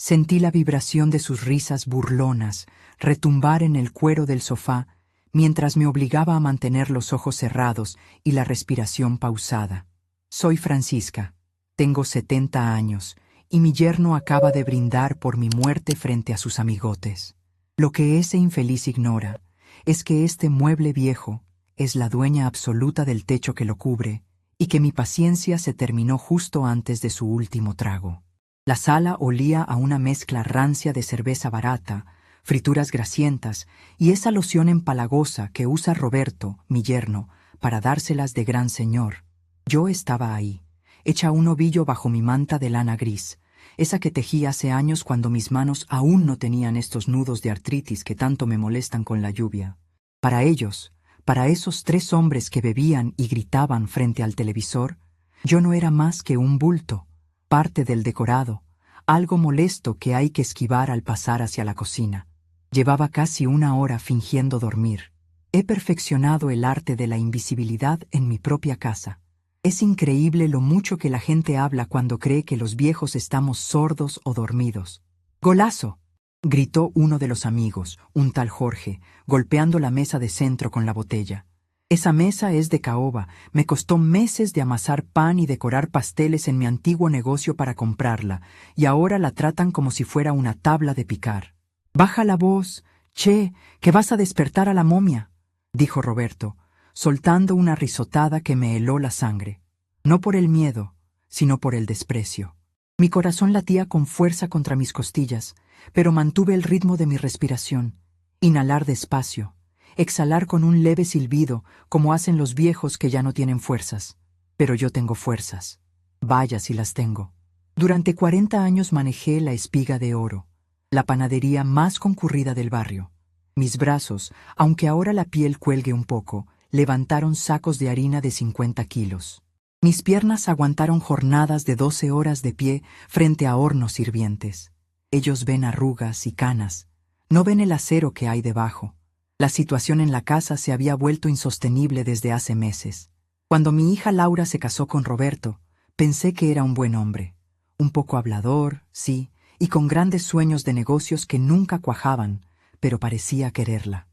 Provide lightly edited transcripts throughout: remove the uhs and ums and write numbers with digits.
Sentí la vibración de sus risas burlonas retumbar en el cuero del sofá mientras me obligaba a mantener los ojos cerrados y la respiración pausada. Soy Francisca, tengo 70 años y mi yerno acaba de brindar por mi muerte frente a sus amigotes. Lo que ese infeliz ignora es que este mueble viejo es la dueña absoluta del techo que lo cubre y que mi paciencia se terminó justo antes de su último trago. La sala olía a una mezcla rancia de cerveza barata, frituras grasientas y esa loción empalagosa que usa Roberto, mi yerno, para dárselas de gran señor. Yo estaba ahí, hecha un ovillo bajo mi manta de lana gris, esa que tejí hace años cuando mis manos aún no tenían estos nudos de artritis que tanto me molestan con la lluvia. Para ellos, para esos 3 hombres que bebían y gritaban frente al televisor, yo no era más que un bulto, parte del decorado, algo molesto que hay que esquivar al pasar hacia la cocina. Llevaba casi 1 hora fingiendo dormir. He perfeccionado el arte de la invisibilidad en mi propia casa. Es increíble lo mucho que la gente habla cuando cree que los viejos estamos sordos o dormidos. ¡Golazo!, gritó uno de los amigos, un tal Jorge, golpeando la mesa de centro con la botella. Esa mesa es de caoba, me costó meses de amasar pan y decorar pasteles en mi antiguo negocio para comprarla, y ahora la tratan como si fuera una tabla de picar. «Baja la voz, che, que vas a despertar a la momia», dijo Roberto, soltando una risotada que me heló la sangre. No por el miedo, sino por el desprecio. Mi corazón latía con fuerza contra mis costillas, pero mantuve el ritmo de mi respiración. Inhalar despacio, exhalar con un leve silbido, como hacen los viejos que ya no tienen fuerzas. Pero yo tengo fuerzas. Vaya si las tengo. Durante 40 años manejé la Espiga de Oro, la panadería más concurrida del barrio. Mis brazos, aunque ahora la piel cuelgue un poco, levantaron sacos de harina de 50 kilos. Mis piernas aguantaron jornadas de 12 horas de pie frente a hornos hirvientes. Ellos ven arrugas y canas, no ven el acero que hay debajo. La situación en la casa se había vuelto insostenible desde hace meses. Cuando mi hija Laura se casó con Roberto, pensé que era un buen hombre. Un poco hablador, sí, y con grandes sueños de negocios que nunca cuajaban, pero parecía quererla.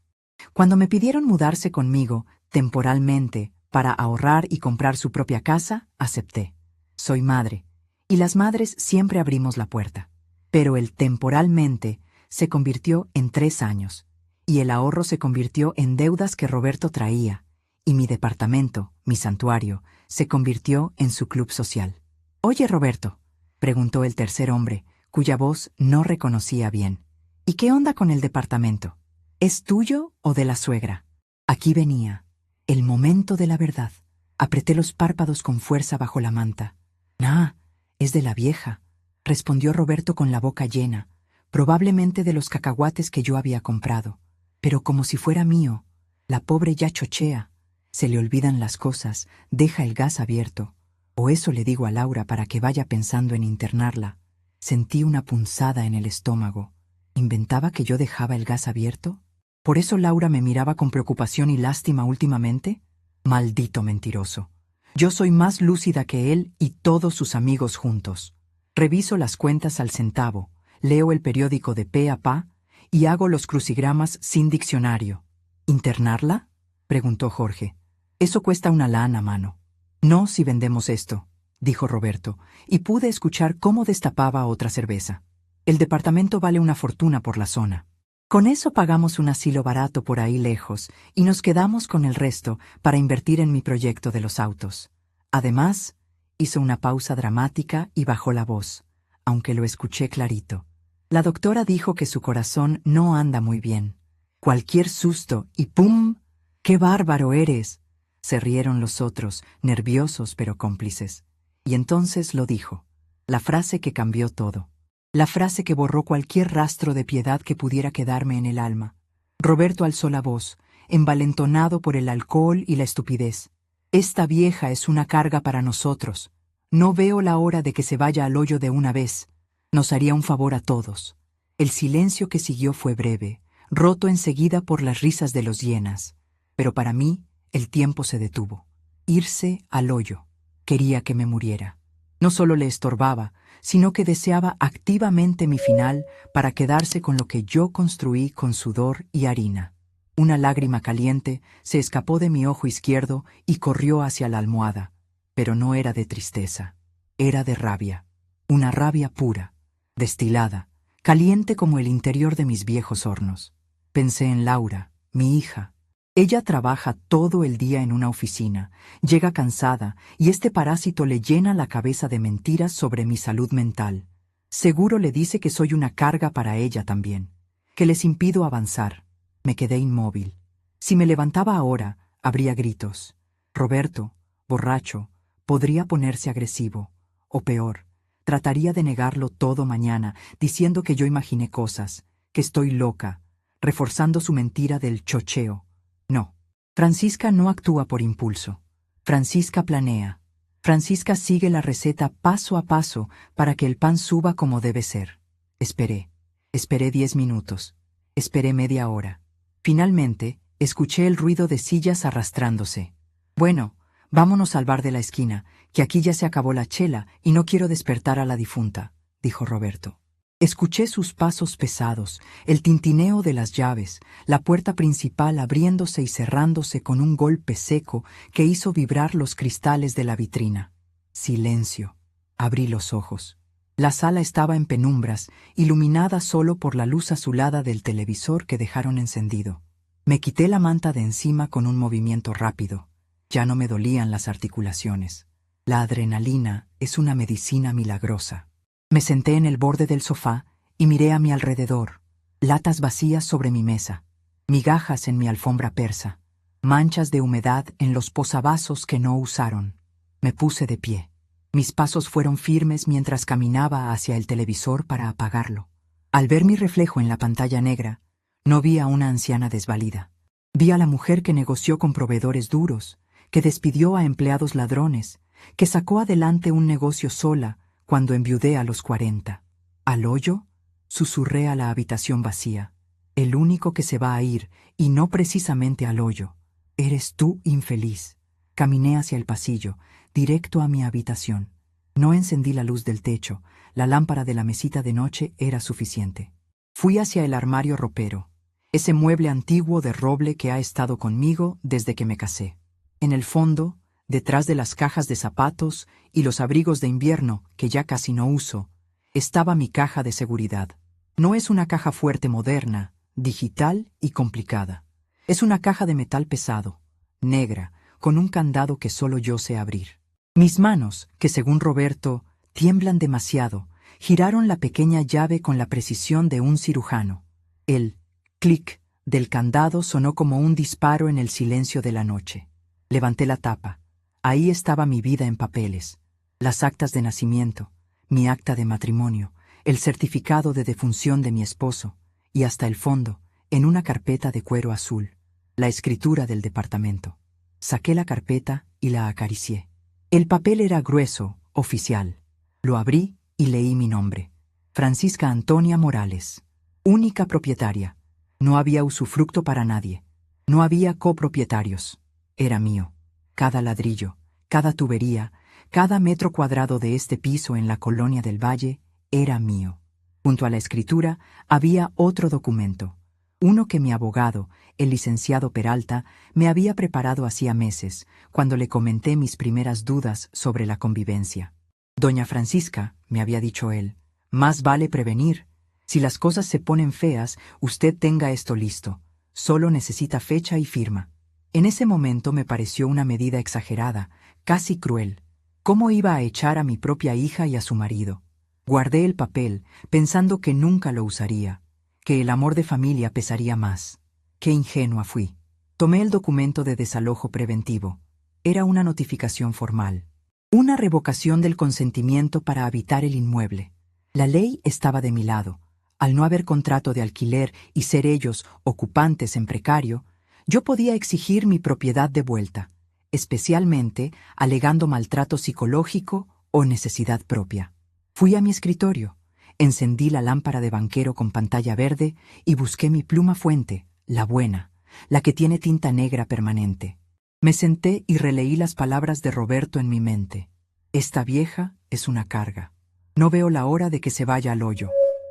Cuando me pidieron mudarse conmigo, temporalmente, para ahorrar y comprar su propia casa, acepté. Soy madre, y las madres siempre abrimos la puerta. Pero el temporalmente se convirtió en 3 años, y el ahorro se convirtió en deudas que Roberto traía, y mi departamento, mi santuario, se convirtió en su club social. «Oye, Roberto», preguntó el tercer hombre, cuya voz no reconocía bien, «¿y qué onda con el departamento? ¿Es tuyo o de la suegra?» Aquí venía el momento de la verdad. Apreté los párpados con fuerza bajo la manta. «Nah, es de la vieja», respondió Roberto con la boca llena, probablemente de los cacahuates que yo había comprado. Pero como si fuera mío, la pobre ya chochea. Se le olvidan las cosas, deja el gas abierto. O eso le digo a Laura para que vaya pensando en internarla. Sentí una punzada en el estómago. ¿Inventaba que yo dejaba el gas abierto? ¿Por eso Laura me miraba con preocupación y lástima últimamente? Maldito mentiroso. Yo soy más lúcida que él y todos sus amigos juntos. Reviso las cuentas al centavo, leo el periódico de pe a pa y hago los crucigramas sin diccionario. ¿Internarla?, preguntó Jorge. Eso cuesta una lana, mano. No si vendemos esto, dijo Roberto, y pude escuchar cómo destapaba otra cerveza. El departamento vale una fortuna por la zona. Con eso pagamos un asilo barato por ahí lejos y nos quedamos con el resto para invertir en mi proyecto de los autos. Además, hizo una pausa dramática y bajó la voz, aunque lo escuché clarito. La doctora dijo que su corazón no anda muy bien. Cualquier susto y ¡pum! ¡Qué bárbaro eres! Se rieron los otros, nerviosos pero cómplices. Y entonces lo dijo, la frase que cambió todo. La frase que borró cualquier rastro de piedad que pudiera quedarme en el alma. Roberto alzó la voz, envalentonado por el alcohol y la estupidez. Esta vieja es una carga para nosotros. No veo la hora de que se vaya al hoyo de una vez. Nos haría un favor a todos. El silencio que siguió fue breve, roto enseguida por las risas de los hienas. Pero para mí, el tiempo se detuvo. Irse al hoyo. Quería que me muriera. No solo le estorbaba, sino que deseaba activamente mi final para quedarse con lo que yo construí con sudor y harina. Una lágrima caliente se escapó de mi ojo izquierdo y corrió hacia la almohada, pero no era de tristeza, era de rabia, una rabia pura, destilada, caliente como el interior de mis viejos hornos. Pensé en Laura, mi hija. Ella trabaja todo el día en una oficina, llega cansada y este parásito le llena la cabeza de mentiras sobre mi salud mental. Seguro le dice que soy una carga para ella también, que les impido avanzar. Me quedé inmóvil. Si me levantaba ahora, habría gritos. Roberto, borracho, podría ponerse agresivo. O peor, trataría de negarlo todo mañana, diciendo que yo imaginé cosas, que estoy loca, reforzando su mentira del chocheo. No. Francisca no actúa por impulso. Francisca planea. Francisca sigue la receta paso a paso para que el pan suba como debe ser. Esperé. Esperé 10 minutos. Esperé media hora. Finalmente, escuché el ruido de sillas arrastrándose. Bueno, vámonos al bar de la esquina, que aquí ya se acabó la chela y no quiero despertar a la difunta, dijo Roberto. Escuché sus pasos pesados, el tintineo de las llaves, la puerta principal abriéndose y cerrándose con un golpe seco que hizo vibrar los cristales de la vitrina. Silencio. Abrí los ojos. La sala estaba en penumbras, iluminada solo por la luz azulada del televisor que dejaron encendido. Me quité la manta de encima con un movimiento rápido. Ya no me dolían las articulaciones. La adrenalina es una medicina milagrosa. Me senté en el borde del sofá y miré a mi alrededor. Latas vacías sobre mi mesa, migajas en mi alfombra persa, manchas de humedad en los posavasos que no usaron. Me puse de pie. Mis pasos fueron firmes mientras caminaba hacia el televisor para apagarlo. Al ver mi reflejo en la pantalla negra, no vi a una anciana desvalida. Vi a la mujer que negoció con proveedores duros, que despidió a empleados ladrones, que sacó adelante un negocio sola cuando enviudé a los 40. ¿Al hoyo? Susurré a la habitación vacía. El único que se va a ir, y no precisamente al hoyo. Eres tú, infeliz. Caminé hacia el pasillo, directo a mi habitación. No encendí la luz del techo, la lámpara de la mesita de noche era suficiente. Fui hacia el armario ropero, ese mueble antiguo de roble que ha estado conmigo desde que me casé. En el fondo, detrás de las cajas de zapatos y los abrigos de invierno que ya casi no uso, estaba mi caja de seguridad. No es una caja fuerte moderna, digital y complicada. Es una caja de metal pesado, negra, con un candado que solo yo sé abrir. Mis manos, que según Roberto, tiemblan demasiado, giraron la pequeña llave con la precisión de un cirujano. El clic del candado sonó como un disparo en el silencio de la noche. Levanté la tapa. Ahí estaba mi vida en papeles, las actas de nacimiento, mi acta de matrimonio, el certificado de defunción de mi esposo, y hasta el fondo, en una carpeta de cuero azul, la escritura del departamento. Saqué la carpeta y la acaricié. El papel era grueso, oficial. Lo abrí y leí mi nombre. Francisca Antonia Morales, única propietaria. No había usufructo para nadie. No había copropietarios. Era mío. Cada ladrillo, cada tubería, cada metro cuadrado de este piso en la colonia del Valle era mío. Junto a la escritura había otro documento, uno que mi abogado, el licenciado Peralta, me había preparado hacía meses, cuando le comenté mis primeras dudas sobre la convivencia. Doña Francisca, me había dicho él, más vale prevenir. Si las cosas se ponen feas, usted tenga esto listo. Solo necesita fecha y firma. En ese momento me pareció una medida exagerada, casi cruel. ¿Cómo iba a echar a mi propia hija y a su marido? Guardé el papel, pensando que nunca lo usaría, que el amor de familia pesaría más. Qué ingenua fui. Tomé el documento de desalojo preventivo. Era una notificación formal. Una revocación del consentimiento para habitar el inmueble. La ley estaba de mi lado. Al no haber contrato de alquiler y ser ellos ocupantes en precario, yo podía exigir mi propiedad de vuelta, especialmente alegando maltrato psicológico o necesidad propia. Fui a mi escritorio, encendí la lámpara de banquero con pantalla verde y busqué mi pluma fuente, la buena, la que tiene tinta negra permanente. Me senté y releí las palabras de Roberto en mi mente. Esta vieja es una carga. No veo la hora de que se vaya al hoyo.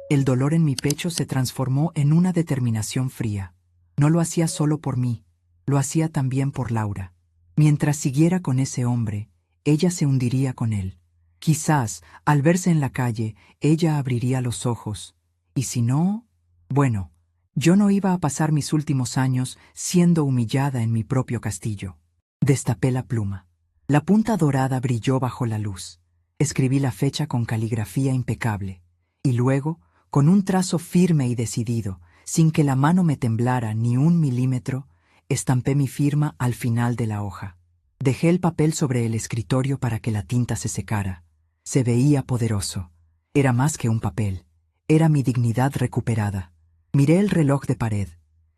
El dolor en mi pecho se transformó en una determinación fría. No lo hacía solo por mí, lo hacía también por Laura. Mientras siguiera con ese hombre, ella se hundiría con él. Quizás, al verse en la calle, ella abriría los ojos. Y si no, bueno, yo no iba a pasar mis últimos años siendo humillada en mi propio castillo. Destapé la pluma. La punta dorada brilló bajo la luz. Escribí la fecha con caligrafía impecable. Y luego, con un trazo firme y decidido, sin que la mano me temblara ni un milímetro, estampé mi firma al final de la hoja. Dejé el papel sobre el escritorio para que la tinta se secara. Se veía poderoso. Era más que un papel. Era mi dignidad recuperada. Miré el reloj de pared.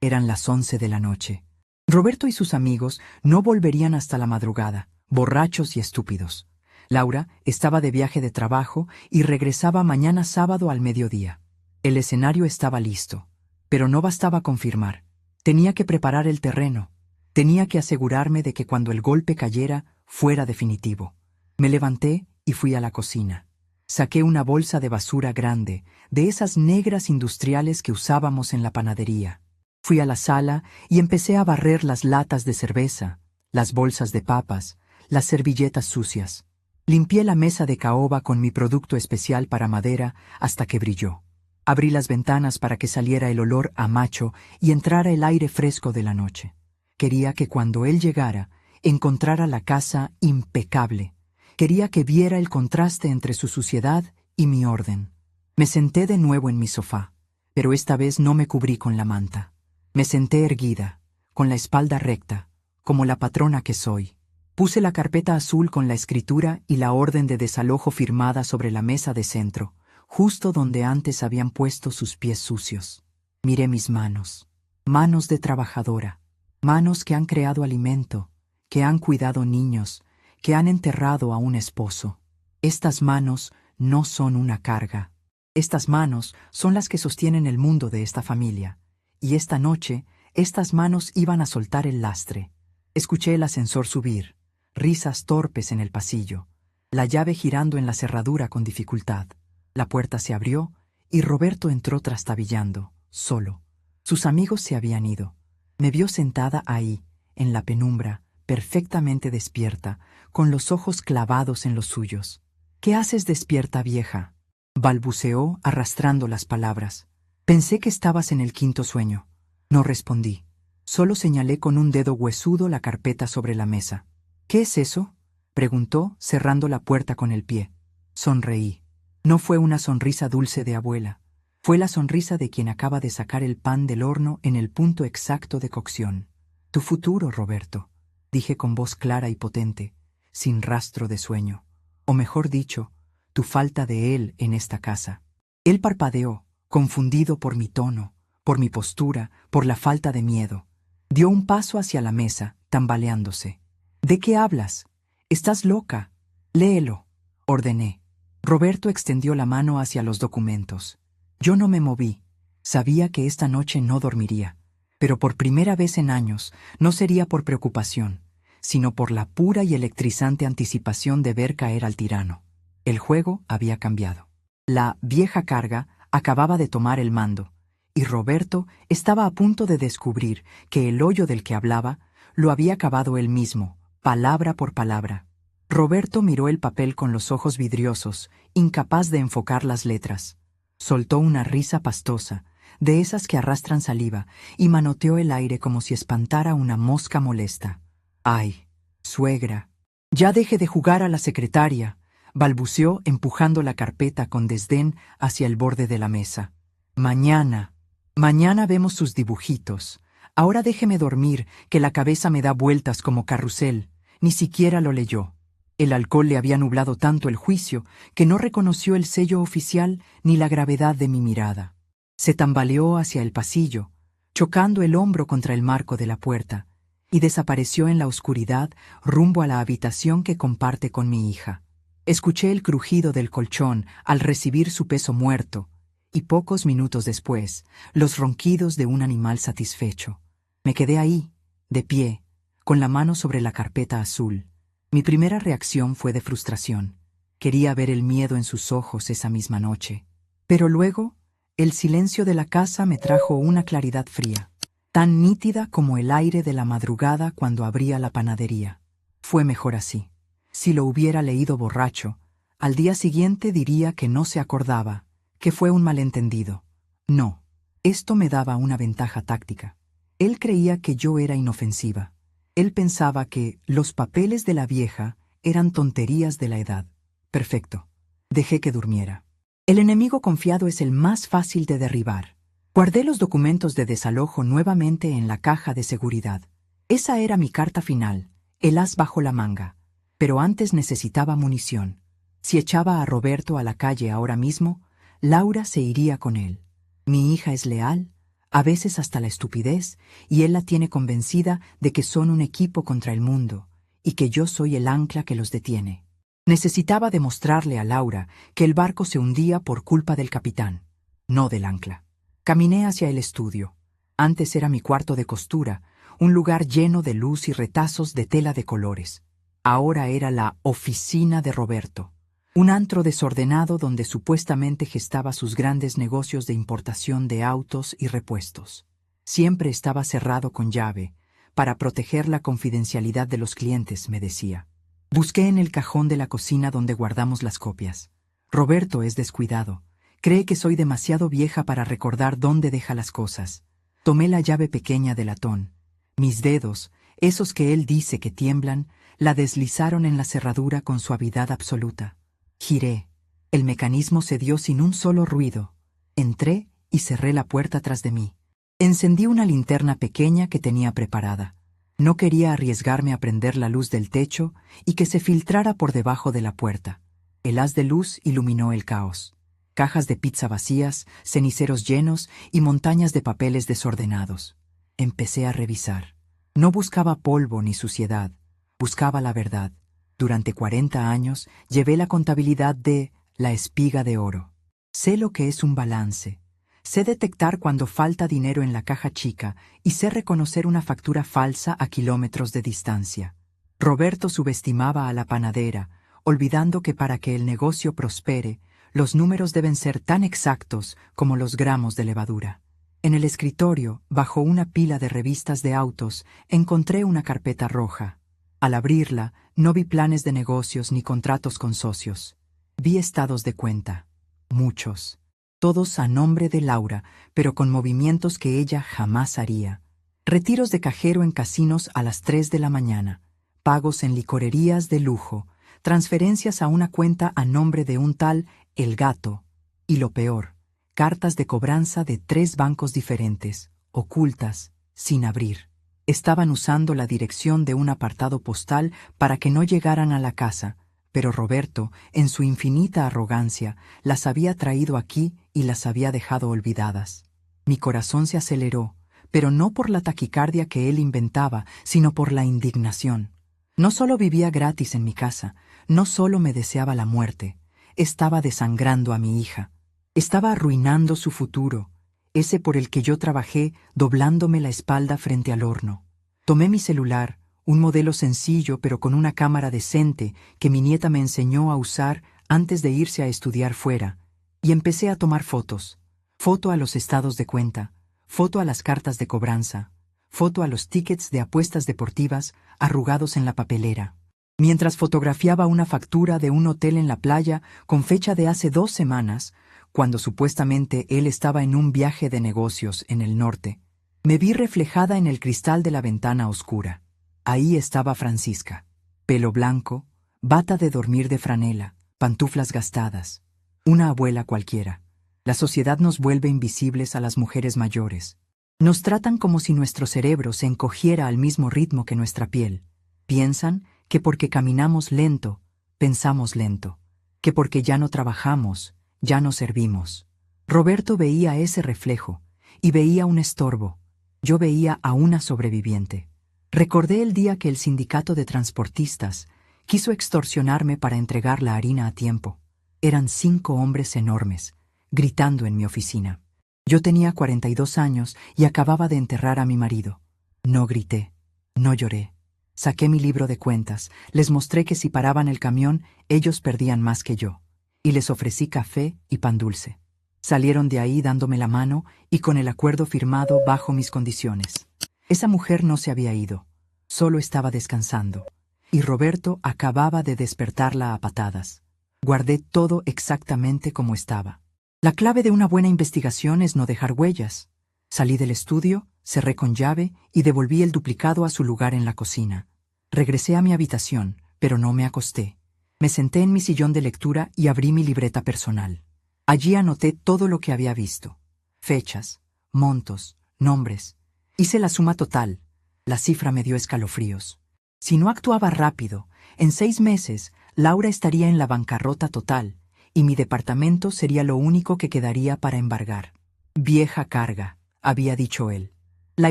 Eran las 11 de la noche. Roberto y sus amigos no volverían hasta la madrugada, borrachos y estúpidos. Laura estaba de viaje de trabajo y regresaba mañana sábado al mediodía. El escenario estaba listo, pero no bastaba confirmar. Tenía que preparar el terreno. Tenía que asegurarme de que cuando el golpe cayera fuera definitivo. Me levanté y fui a la cocina. Saqué una bolsa de basura grande, de esas negras industriales que usábamos en la panadería. Fui a la sala y empecé a barrer las latas de cerveza, las bolsas de papas, las servilletas sucias. Limpié la mesa de caoba con mi producto especial para madera hasta que brilló. Abrí las ventanas para que saliera el olor a macho y entrara el aire fresco de la noche. Quería que cuando él llegara, encontrara la casa impecable. Quería que viera el contraste entre su suciedad y mi orden. Me senté de nuevo en mi sofá, pero esta vez no me cubrí con la manta. Me senté erguida, con la espalda recta, como la patrona que soy. Puse la carpeta azul con la escritura y la orden de desalojo firmada sobre la mesa de centro, justo donde antes habían puesto sus pies sucios. Miré mis manos, manos de trabajadora, manos que han creado alimento, que han cuidado niños, que han enterrado a un esposo. Estas manos no son una carga. Estas manos son las que sostienen el mundo de esta familia. Y esta noche, estas manos iban a soltar el lastre. Escuché el ascensor subir, risas torpes en el pasillo, la llave girando en la cerradura con dificultad. La puerta se abrió y Roberto entró trastabillando, solo. Sus amigos se habían ido. Me vio sentada ahí, en la penumbra, perfectamente despierta, con los ojos clavados en los suyos. «¿Qué haces despierta, vieja?», balbuceó arrastrando las palabras. «Pensé que estabas en el quinto sueño». No respondí. Solo señalé con un dedo huesudo la carpeta sobre la mesa. «¿Qué es eso?», preguntó, cerrando la puerta con el pie. Sonreí. No fue una sonrisa dulce de abuela. Fue la sonrisa de quien acaba de sacar el pan del horno en el punto exacto de cocción. «Tu futuro, Roberto», dije con voz clara y potente, sin rastro de sueño. O mejor dicho, tu falta de él en esta casa. Él parpadeó, confundido por mi tono, por mi postura, por la falta de miedo. Dio un paso hacia la mesa, tambaleándose. «¿De qué hablas? Estás loca. Léelo», ordené. Roberto extendió la mano hacia los documentos. Yo no me moví. Sabía que esta noche no dormiría, pero por primera vez en años no sería por preocupación, sino por la pura y electrizante anticipación de ver caer al tirano. El juego había cambiado. La vieja carga acababa de tomar el mando, y Roberto estaba a punto de descubrir que el hoyo del que hablaba lo había cavado él mismo, palabra por palabra. Roberto miró el papel con los ojos vidriosos, incapaz de enfocar las letras. Soltó una risa pastosa, de esas que arrastran saliva, y manoteó el aire como si espantara una mosca molesta. «Ay, suegra, ya deje de jugar a la secretaria», balbuceó empujando la carpeta con desdén hacia el borde de la mesa. Mañana vemos sus dibujitos. Ahora déjeme dormir, que la cabeza me da vueltas como carrusel». Ni siquiera lo leyó. El alcohol le había nublado tanto el juicio que no reconoció el sello oficial ni la gravedad de mi mirada. Se tambaleó hacia el pasillo, chocando el hombro contra el marco de la puerta, y desapareció en la oscuridad rumbo a la habitación que comparte con mi hija. Escuché el crujido del colchón al recibir su peso muerto, y pocos minutos después, los ronquidos de un animal satisfecho. Me quedé ahí, de pie, con la mano sobre la carpeta azul. Mi primera reacción fue de frustración. Quería ver el miedo en sus ojos esa misma noche. Pero luego, el silencio de la casa me trajo una claridad fría, tan nítida como el aire de la madrugada cuando abría la panadería. Fue mejor así. Si lo hubiera leído borracho, al día siguiente diría que no se acordaba, que fue un malentendido. No, esto me daba una ventaja táctica. Él creía que yo era inofensiva. Él pensaba que los papeles de la vieja eran tonterías de la edad. Perfecto. Dejé que durmiera. El enemigo confiado es el más fácil de derribar. Guardé los documentos de desalojo nuevamente en la caja de seguridad. Esa era mi carta final, el as bajo la manga. Pero antes necesitaba munición. Si echaba a Roberto a la calle ahora mismo, Laura se iría con él. Mi hija es leal, a veces hasta la estupidez, y él la tiene convencida de que son un equipo contra el mundo, y que yo soy el ancla que los detiene. Necesitaba demostrarle a Laura que el barco se hundía por culpa del capitán, no del ancla. Caminé hacia el estudio. Antes era mi cuarto de costura, un lugar lleno de luz y retazos de tela de colores. Ahora era la oficina de Roberto, un antro desordenado donde supuestamente gestaba sus grandes negocios de importación de autos y repuestos. Siempre estaba cerrado con llave, para proteger la confidencialidad de los clientes, me decía. Busqué en el cajón de la cocina donde guardamos las copias. Roberto es descuidado. Cree que soy demasiado vieja para recordar dónde deja las cosas. Tomé la llave pequeña de latón. Mis dedos, esos que él dice que tiemblan, la deslizaron en la cerradura con suavidad absoluta. Giré. El mecanismo se dio sin un solo ruido. Entré y cerré la puerta tras de mí. Encendí una linterna pequeña que tenía preparada. No quería arriesgarme a prender la luz del techo y que se filtrara por debajo de la puerta. El haz de luz iluminó el caos. Cajas de pizza vacías, ceniceros llenos y montañas de papeles desordenados. Empecé a revisar. No buscaba polvo ni suciedad. Buscaba la verdad. Durante 40 años llevé la contabilidad de La Espiga de Oro. Sé lo que es un balance. Sé detectar cuando falta dinero en la caja chica y sé reconocer una factura falsa a kilómetros de distancia. Roberto subestimaba a la panadera, olvidando que para que el negocio prospere, los números deben ser tan exactos como los gramos de levadura. En el escritorio, bajo una pila de revistas de autos, encontré una carpeta roja. Al abrirla, no vi planes de negocios ni contratos con socios. Vi estados de cuenta. Muchos. Todos a nombre de Laura, pero con movimientos que ella jamás haría. Retiros de cajero en casinos a las 3 de la mañana. Pagos en licorerías de lujo. Transferencias a una cuenta a nombre de un tal El Gato. Y lo peor, cartas de cobranza de 3 bancos diferentes, ocultas, sin abrir. Estaban usando la dirección de un apartado postal para que no llegaran a la casa, pero Roberto, en su infinita arrogancia, las había traído aquí y las había dejado olvidadas. Mi corazón se aceleró, pero no por la taquicardia que él inventaba, sino por la indignación. No solo vivía gratis en mi casa, no solo me deseaba la muerte, estaba desangrando a mi hija. Estaba arruinando su futuro, ese por el que yo trabajé doblándome la espalda frente al horno. Tomé mi celular, un modelo sencillo pero con una cámara decente que mi nieta me enseñó a usar antes de irse a estudiar fuera, y empecé a tomar fotos. Foto a los estados de cuenta, foto a las cartas de cobranza, foto a los tickets de apuestas deportivas arrugados en la papelera. Mientras fotografiaba una factura de un hotel en la playa con fecha de hace 2 semanas, cuando supuestamente él estaba en un viaje de negocios en el norte, me vi reflejada en el cristal de la ventana oscura. Ahí estaba Francisca. Pelo blanco, bata de dormir de franela, pantuflas gastadas. Una abuela cualquiera. La sociedad nos vuelve invisibles a las mujeres mayores. Nos tratan como si nuestro cerebro se encogiera al mismo ritmo que nuestra piel. Piensan que porque caminamos lento, pensamos lento. Que porque ya no trabajamos, ya no servimos. Roberto veía ese reflejo y veía un estorbo. Yo veía a una sobreviviente. Recordé el día que el sindicato de transportistas quiso extorsionarme para entregar la harina a tiempo. Eran 5 hombres enormes, gritando en mi oficina. Yo tenía 42 años y acababa de enterrar a mi marido. No grité, no lloré. Saqué mi libro de cuentas, les mostré que si paraban el camión, ellos perdían más que yo. Y les ofrecí café y pan dulce. Salieron de ahí dándome la mano y con el acuerdo firmado bajo mis condiciones. Esa mujer no se había ido, solo estaba descansando. Y Roberto acababa de despertarla a patadas. Guardé todo exactamente como estaba. La clave de una buena investigación es no dejar huellas. Salí del estudio, cerré con llave y devolví el duplicado a su lugar en la cocina. Regresé a mi habitación, pero no me acosté. Me senté en mi sillón de lectura y abrí mi libreta personal. Allí anoté todo lo que había visto. Fechas, montos, nombres. Hice la suma total. La cifra me dio escalofríos. Si no actuaba rápido, en 6 meses, Laura estaría en la bancarrota total, y mi departamento sería lo único que quedaría para embargar. Vieja carga, había dicho él. La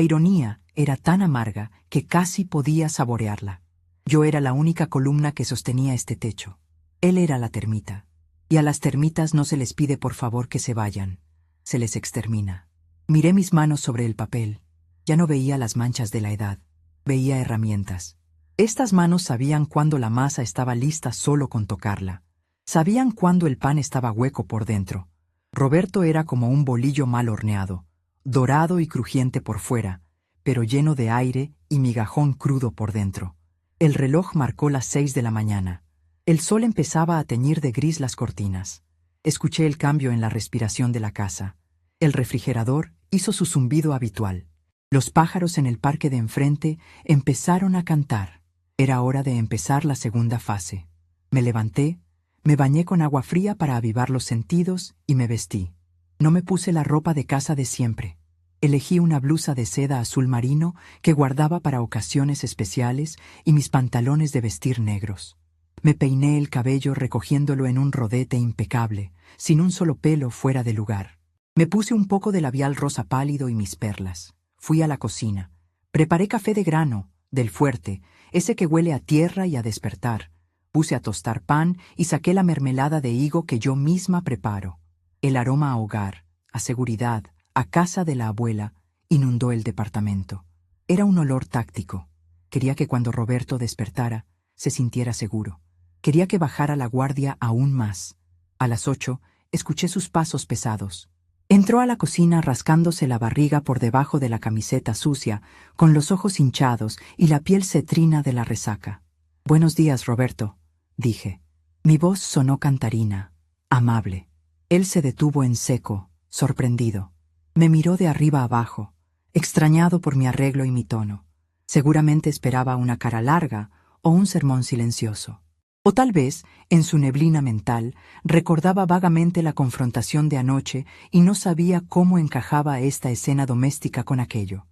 ironía era tan amarga que casi podía saborearla. Yo era la única columna que sostenía este techo. Él era la termita. Y a las termitas no se les pide por favor que se vayan. Se les extermina. Miré mis manos sobre el papel. Ya no veía las manchas de la edad. Veía herramientas. Estas manos sabían cuándo la masa estaba lista solo con tocarla. Sabían cuándo el pan estaba hueco por dentro. Roberto era como un bolillo mal horneado, dorado y crujiente por fuera, pero lleno de aire y migajón crudo por dentro. El reloj marcó las 6 de la mañana. El sol empezaba a teñir de gris las cortinas. Escuché el cambio en la respiración de la casa. El refrigerador hizo su zumbido habitual. Los pájaros en el parque de enfrente empezaron a cantar. Era hora de empezar la segunda fase. Me levanté, me bañé con agua fría para avivar los sentidos y me vestí. No me puse la ropa de casa de siempre. Elegí una blusa de seda azul marino que guardaba para ocasiones especiales y mis pantalones de vestir negros. Me peiné el cabello recogiéndolo en un rodete impecable, sin un solo pelo fuera de lugar. Me puse un poco de labial rosa pálido y mis perlas. Fui a la cocina. Preparé café de grano, del fuerte, ese que huele a tierra y a despertar. Puse a tostar pan y saqué la mermelada de higo que yo misma preparo. El aroma a hogar, a seguridad, a casa de la abuela, inundó el departamento. Era un olor táctico. Quería que cuando Roberto despertara, se sintiera seguro. Quería que bajara la guardia aún más. A las 8, escuché sus pasos pesados. Entró a la cocina rascándose la barriga por debajo de la camiseta sucia, con los ojos hinchados y la piel cetrina de la resaca. «Buenos días, Roberto», dije. Mi voz sonó cantarina, amable. Él se detuvo en seco, sorprendido. Me miró de arriba abajo, extrañado por mi arreglo y mi tono. Seguramente esperaba una cara larga o un sermón silencioso. O tal vez, en su neblina mental, recordaba vagamente la confrontación de anoche y no sabía cómo encajaba esta escena doméstica con aquello.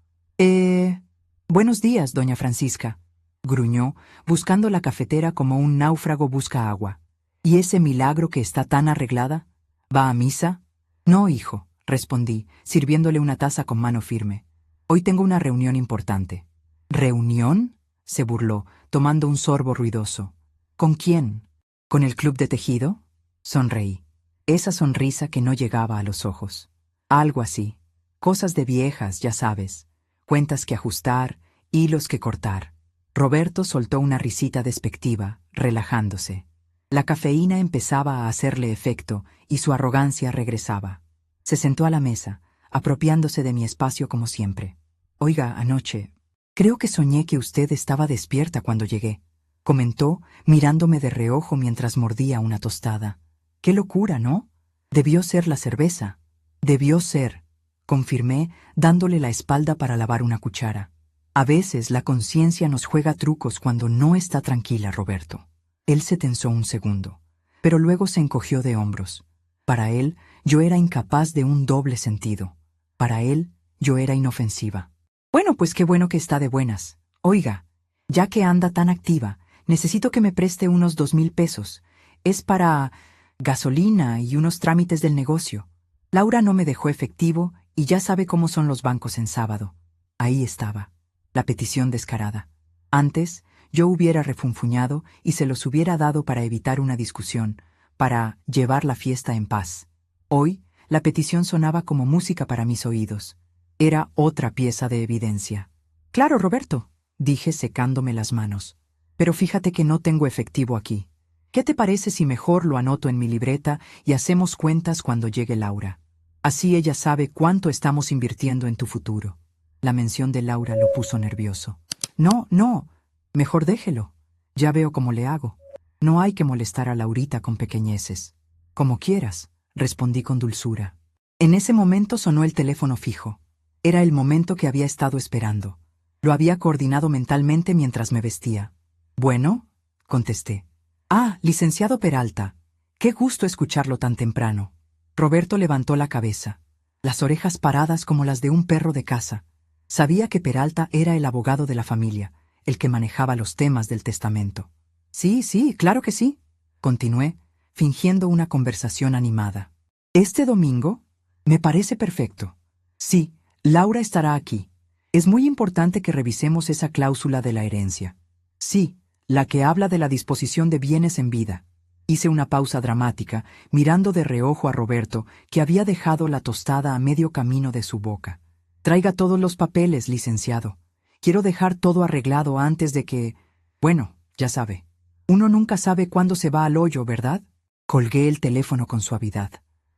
Buenos días, doña Francisca», gruñó, buscando la cafetera como un náufrago busca agua. «¿Y ese milagro que está tan arreglada? ¿Va a misa?» «No, hijo», respondí, sirviéndole una taza con mano firme. «Hoy tengo una reunión importante». «¿Reunión?», se burló, tomando un sorbo ruidoso. «¿Con quién? ¿Con el club de tejido?» Sonreí. Esa sonrisa que no llegaba a los ojos. Algo así. Cosas de viejas, ya sabes. Cuentas que ajustar, hilos que cortar. Roberto soltó una risita despectiva, relajándose. La cafeína empezaba a hacerle efecto y su arrogancia regresaba. Se sentó a la mesa, apropiándose de mi espacio como siempre. «Oiga, anoche, creo que soñé que usted estaba despierta cuando llegué», comentó, mirándome de reojo mientras mordía una tostada. «Qué locura, ¿no? Debió ser la cerveza». «Debió ser», confirmé, dándole la espalda para lavar una cuchara. «A veces la conciencia nos juega trucos cuando no está tranquila, Roberto». Él se tensó un segundo, pero luego se encogió de hombros. Para él, yo era incapaz de un doble sentido. Para él, yo era inofensiva. «Bueno, pues qué bueno que está de buenas. Oiga, ya que anda tan activa, necesito que me preste unos 2,000 pesos. Es para gasolina y unos trámites del negocio. Laura no me dejó efectivo y ya sabe cómo son los bancos en sábado». Ahí estaba, la petición descarada. Antes, yo hubiera refunfuñado y se los hubiera dado para evitar una discusión, para llevar la fiesta en paz. Hoy, la petición sonaba como música para mis oídos. Era otra pieza de evidencia. «Claro, Roberto», dije secándome las manos. Pero fíjate que no tengo efectivo aquí. ¿Qué te parece si mejor lo anoto en mi libreta y hacemos cuentas cuando llegue Laura? Así ella sabe cuánto estamos invirtiendo en tu futuro. La mención de Laura lo puso nervioso. No, no, mejor déjelo. Ya veo cómo le hago. No hay que molestar a Laurita con pequeñeces. Como quieras, respondí con dulzura. En ese momento sonó el teléfono fijo. Era el momento que había estado esperando. Lo había coordinado mentalmente mientras me vestía. Bueno, contesté. Ah, licenciado Peralta. Qué gusto escucharlo tan temprano. Roberto levantó la cabeza, las orejas paradas como las de un perro de casa. Sabía que Peralta era el abogado de la familia, el que manejaba los temas del testamento. Sí, sí, claro que sí, continué, fingiendo una conversación animada. ¿Este domingo? Me parece perfecto. Sí, Laura estará aquí. Es muy importante que revisemos esa cláusula de la herencia. Sí, la que habla de la disposición de bienes en vida. Hice una pausa dramática, mirando de reojo a Roberto, que había dejado la tostada a medio camino de su boca. Traiga todos los papeles, licenciado. Quiero dejar todo arreglado antes de que... Bueno, ya sabe. Uno nunca sabe cuándo se va al hoyo, ¿verdad? Colgué el teléfono con suavidad.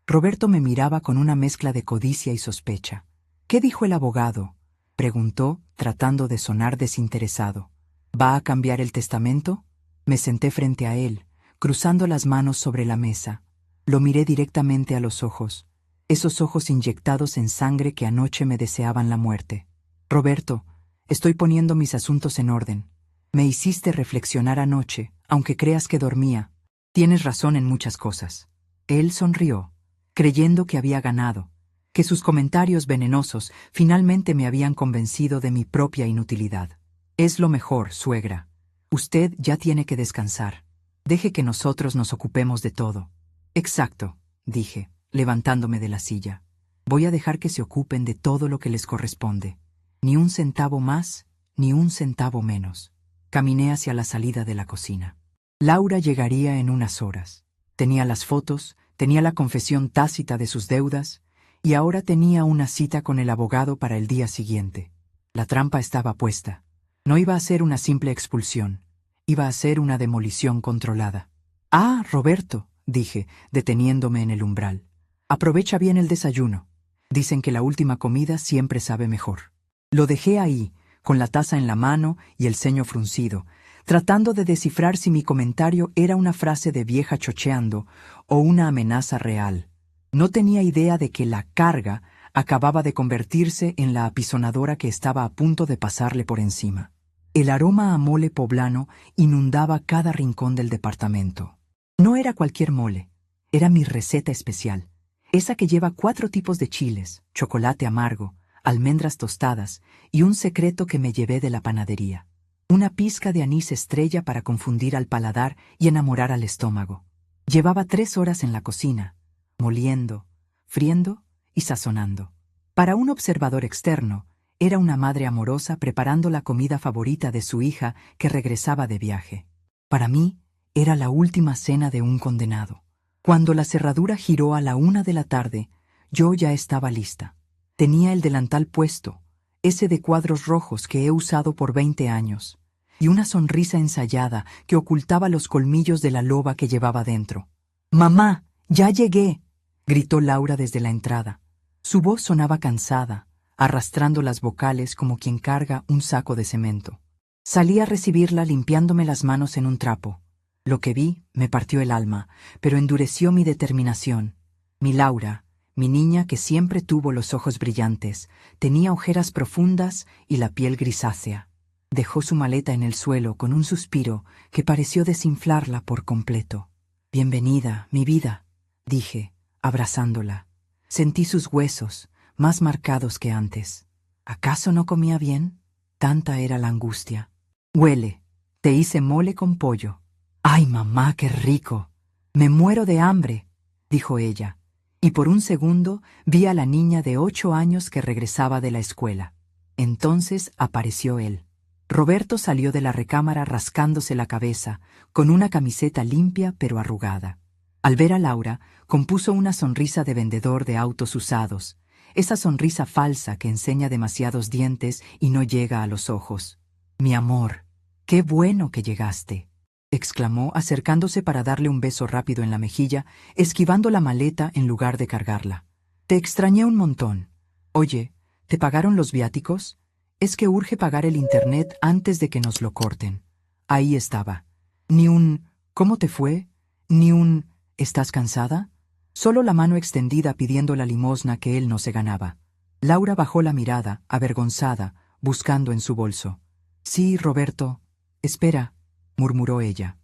Roberto me miraba con una mezcla de codicia y sospecha. ¿Qué dijo el abogado?, preguntó, tratando de sonar desinteresado. ¿Va a cambiar el testamento? Me senté frente a él, cruzando las manos sobre la mesa. Lo miré directamente a los ojos, esos ojos inyectados en sangre que anoche me deseaban la muerte. Roberto, estoy poniendo mis asuntos en orden. Me hiciste reflexionar anoche, aunque creas que dormía. Tienes razón en muchas cosas. Él sonrió, creyendo que había ganado, que sus comentarios venenosos finalmente me habían convencido de mi propia inutilidad. Es lo mejor, suegra. Usted ya tiene que descansar. Deje que nosotros nos ocupemos de todo. Exacto, dije, levantándome de la silla. Voy a dejar que se ocupen de todo lo que les corresponde. Ni un centavo más, ni un centavo menos. Caminé hacia la salida de la cocina. Laura llegaría en unas horas. Tenía las fotos, tenía la confesión tácita de sus deudas, y ahora tenía una cita con el abogado para el día siguiente. La trampa estaba puesta. No iba a ser una simple expulsión. Iba a ser una demolición controlada. Ah, Roberto, dije, deteniéndome en el umbral. Aprovecha bien el desayuno. Dicen que la última comida siempre sabe mejor. Lo dejé ahí, con la taza en la mano y el ceño fruncido, tratando de descifrar si mi comentario era una frase de vieja chocheando o una amenaza real. No tenía idea de que la carga acababa de convertirse en la apisonadora que estaba a punto de pasarle por encima. El aroma a mole poblano inundaba cada rincón del departamento. No era cualquier mole, era mi receta especial, esa que lleva 4 tipos de chiles, chocolate amargo, almendras tostadas y un secreto que me llevé de la panadería. Una pizca de anís estrella para confundir al paladar y enamorar al estómago. Llevaba 3 horas en la cocina, moliendo, friendo y sazonando. Para un observador externo, era una madre amorosa preparando la comida favorita de su hija que regresaba de viaje. Para mí, era la última cena de un condenado. Cuando la cerradura giró a la 1 de la tarde, yo ya estaba lista. Tenía el delantal puesto, ese de cuadros rojos que he usado por 20 años, y una sonrisa ensayada que ocultaba los colmillos de la loba que llevaba dentro. «¡Mamá, ya llegué!», gritó Laura desde la entrada. Su voz sonaba cansada, arrastrando las vocales como quien carga un saco de cemento. Salí a recibirla limpiándome las manos en un trapo. Lo que vi me partió el alma, pero endureció mi determinación. Mi Laura, mi niña que siempre tuvo los ojos brillantes, tenía ojeras profundas y la piel grisácea. Dejó su maleta en el suelo con un suspiro que pareció desinflarla por completo. «Bienvenida, mi vida», dije, abrazándola. Sentí sus huesos, más marcados que antes. ¿Acaso no comía bien? Tanta era la angustia. «Huele, te hice mole con pollo». «¡Ay, mamá, qué rico! Me muero de hambre», dijo ella, y por un segundo vi a la niña de 8 años que regresaba de la escuela. Entonces apareció él. Roberto salió de la recámara rascándose la cabeza, con una camiseta limpia pero arrugada. Al ver a Laura, compuso una sonrisa de vendedor de autos usados, esa sonrisa falsa que enseña demasiados dientes y no llega a los ojos. Mi amor, qué bueno que llegaste, exclamó acercándose para darle un beso rápido en la mejilla, esquivando la maleta en lugar de cargarla. Te extrañé un montón. Oye, ¿te pagaron los viáticos? Es que urge pagar el internet antes de que nos lo corten. Ahí estaba. Ni un ¿cómo te fue? Ni un ¿estás cansada? Solo la mano extendida pidiendo la limosna que él no se ganaba. Laura bajó la mirada, avergonzada, buscando en su bolso. Sí, Roberto. Espera, murmuró ella.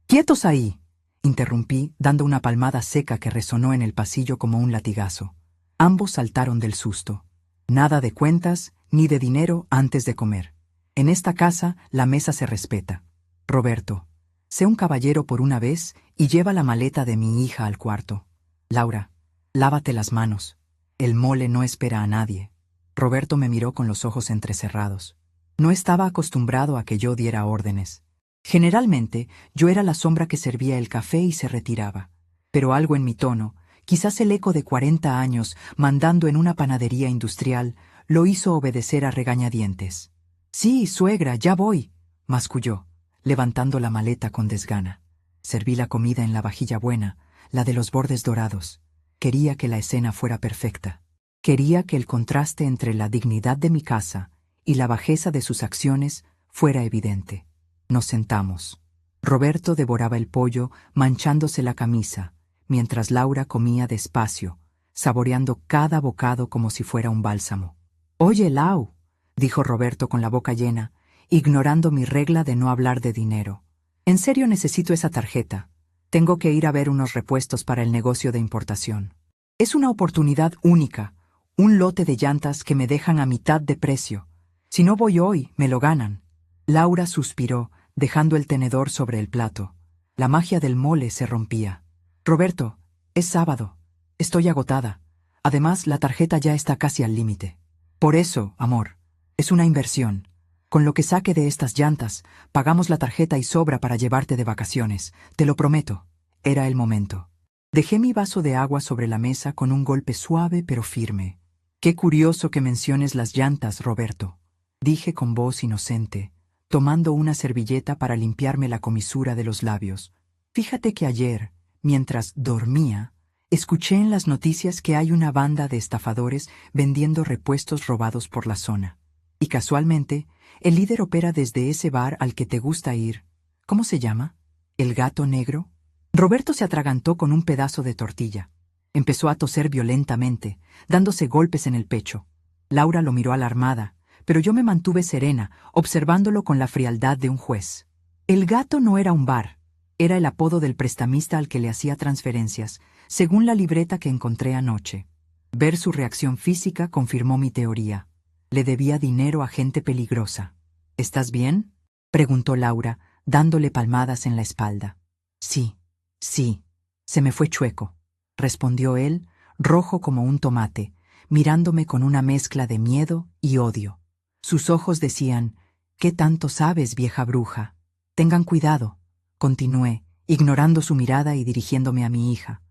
¡Quietos ahí!, interrumpí, dando una palmada seca que resonó en el pasillo como un latigazo. Ambos saltaron del susto. Nada de cuentas ni de dinero antes de comer. En esta casa la mesa se respeta. Roberto, sé un caballero por una vez y lleva la maleta de mi hija al cuarto. Laura, lávate las manos. El mole no espera a nadie. Roberto me miró con los ojos entrecerrados. No estaba acostumbrado a que yo diera órdenes. Generalmente, yo era la sombra que servía el café y se retiraba. Pero algo en mi tono, quizás el eco de 40 años mandando en una panadería industrial, lo hizo obedecer a regañadientes. Sí, suegra, ya voy, masculló, levantando la maleta con desgana. Serví la comida en la vajilla buena, la de los bordes dorados. Quería que la escena fuera perfecta. Quería que el contraste entre la dignidad de mi casa y la bajeza de sus acciones fuera evidente. Nos sentamos. Roberto devoraba el pollo, manchándose la camisa, mientras Laura comía despacio, saboreando cada bocado como si fuera un bálsamo. «Oye, Lau», dijo Roberto con la boca llena, ignorando mi regla de no hablar de dinero. «En serio necesito esa tarjeta. Tengo que ir a ver unos repuestos para el negocio de importación. Es una oportunidad única, un lote de llantas que me dejan a mitad de precio. Si no voy hoy, me lo ganan». Laura suspiró, dejando el tenedor sobre el plato. La magia del mole se rompía. «Roberto, es sábado. Estoy agotada. Además, la tarjeta ya está casi al límite. Por eso, amor, es una inversión. Con lo que saque de estas llantas, pagamos la tarjeta y sobra para llevarte de vacaciones. Te lo prometo». Era el momento. Dejé mi vaso de agua sobre la mesa con un golpe suave pero firme. «Qué curioso que menciones las llantas, Roberto», dije con voz inocente, tomando una servilleta para limpiarme la comisura de los labios. «Fíjate que ayer, mientras dormía, escuché en las noticias que hay una banda de estafadores vendiendo repuestos robados por la zona. Y casualmente, el líder opera desde ese bar al que te gusta ir. ¿Cómo se llama? ¿El Gato Negro?» Roberto se atragantó con un pedazo de tortilla. Empezó a toser violentamente, dándose golpes en el pecho. Laura lo miró alarmada, pero yo me mantuve serena, observándolo con la frialdad de un juez. El Gato no era un bar, era el apodo del prestamista al que le hacía transferencias, según la libreta que encontré anoche. Ver su reacción física confirmó mi teoría. Le debía dinero a gente peligrosa. «¿Estás bien?», preguntó Laura, dándole palmadas en la espalda. «Sí, sí, se me fue chueco», respondió él, rojo como un tomate, mirándome con una mezcla de miedo y odio. Sus ojos decían: «¿Qué tanto sabes, vieja bruja?». «Tengan cuidado», continué, ignorando su mirada y dirigiéndome a mi hija.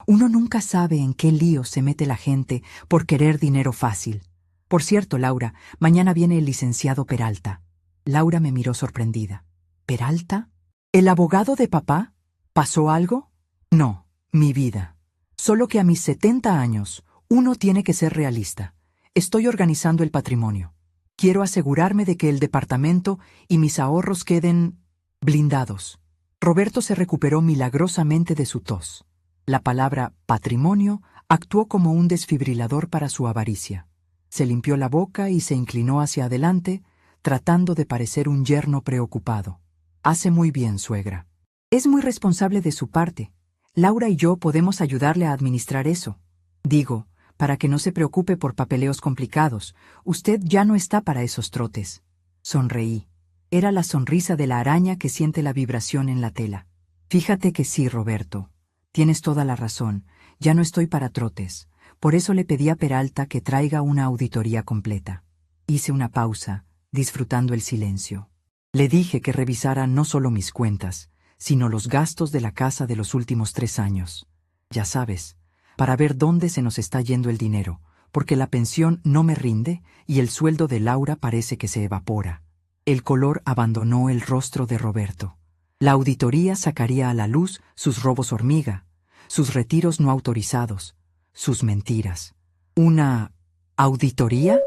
«Uno nunca sabe en qué lío se mete la gente por querer dinero fácil. Por cierto, Laura, mañana viene el licenciado Peralta». Laura me miró sorprendida. «¿Peralta? ¿El abogado de papá? ¿Pasó algo?» «No, mi vida. Solo que a mis 70 años, uno tiene que ser realista. Estoy organizando el patrimonio. Quiero asegurarme de que el departamento y mis ahorros queden blindados». Roberto se recuperó milagrosamente de su tos. La palabra patrimonio actuó como un desfibrilador para su avaricia. Se limpió la boca y se inclinó hacia adelante, tratando de parecer un yerno preocupado. «Hace muy bien, suegra. Es muy responsable de su parte. Laura y yo podemos ayudarle a administrar eso. Digo, para que no se preocupe por papeleos complicados. Usted ya no está para esos trotes». Sonreí. Era la sonrisa de la araña que siente la vibración en la tela. «Fíjate que sí, Roberto. Tienes toda la razón. Ya no estoy para trotes. Por eso le pedí a Peralta que traiga una auditoría completa». Hice una pausa, disfrutando el silencio. Le dije que revisara no solo mis cuentas, sino los gastos de la casa de los últimos 3 años. Ya sabes, para ver dónde se nos está yendo el dinero, porque la pensión no me rinde y el sueldo de Laura parece que se evapora. El color abandonó el rostro de Roberto. La auditoría sacaría a la luz sus robos hormiga, sus retiros no autorizados, sus mentiras. ¿Una auditoría?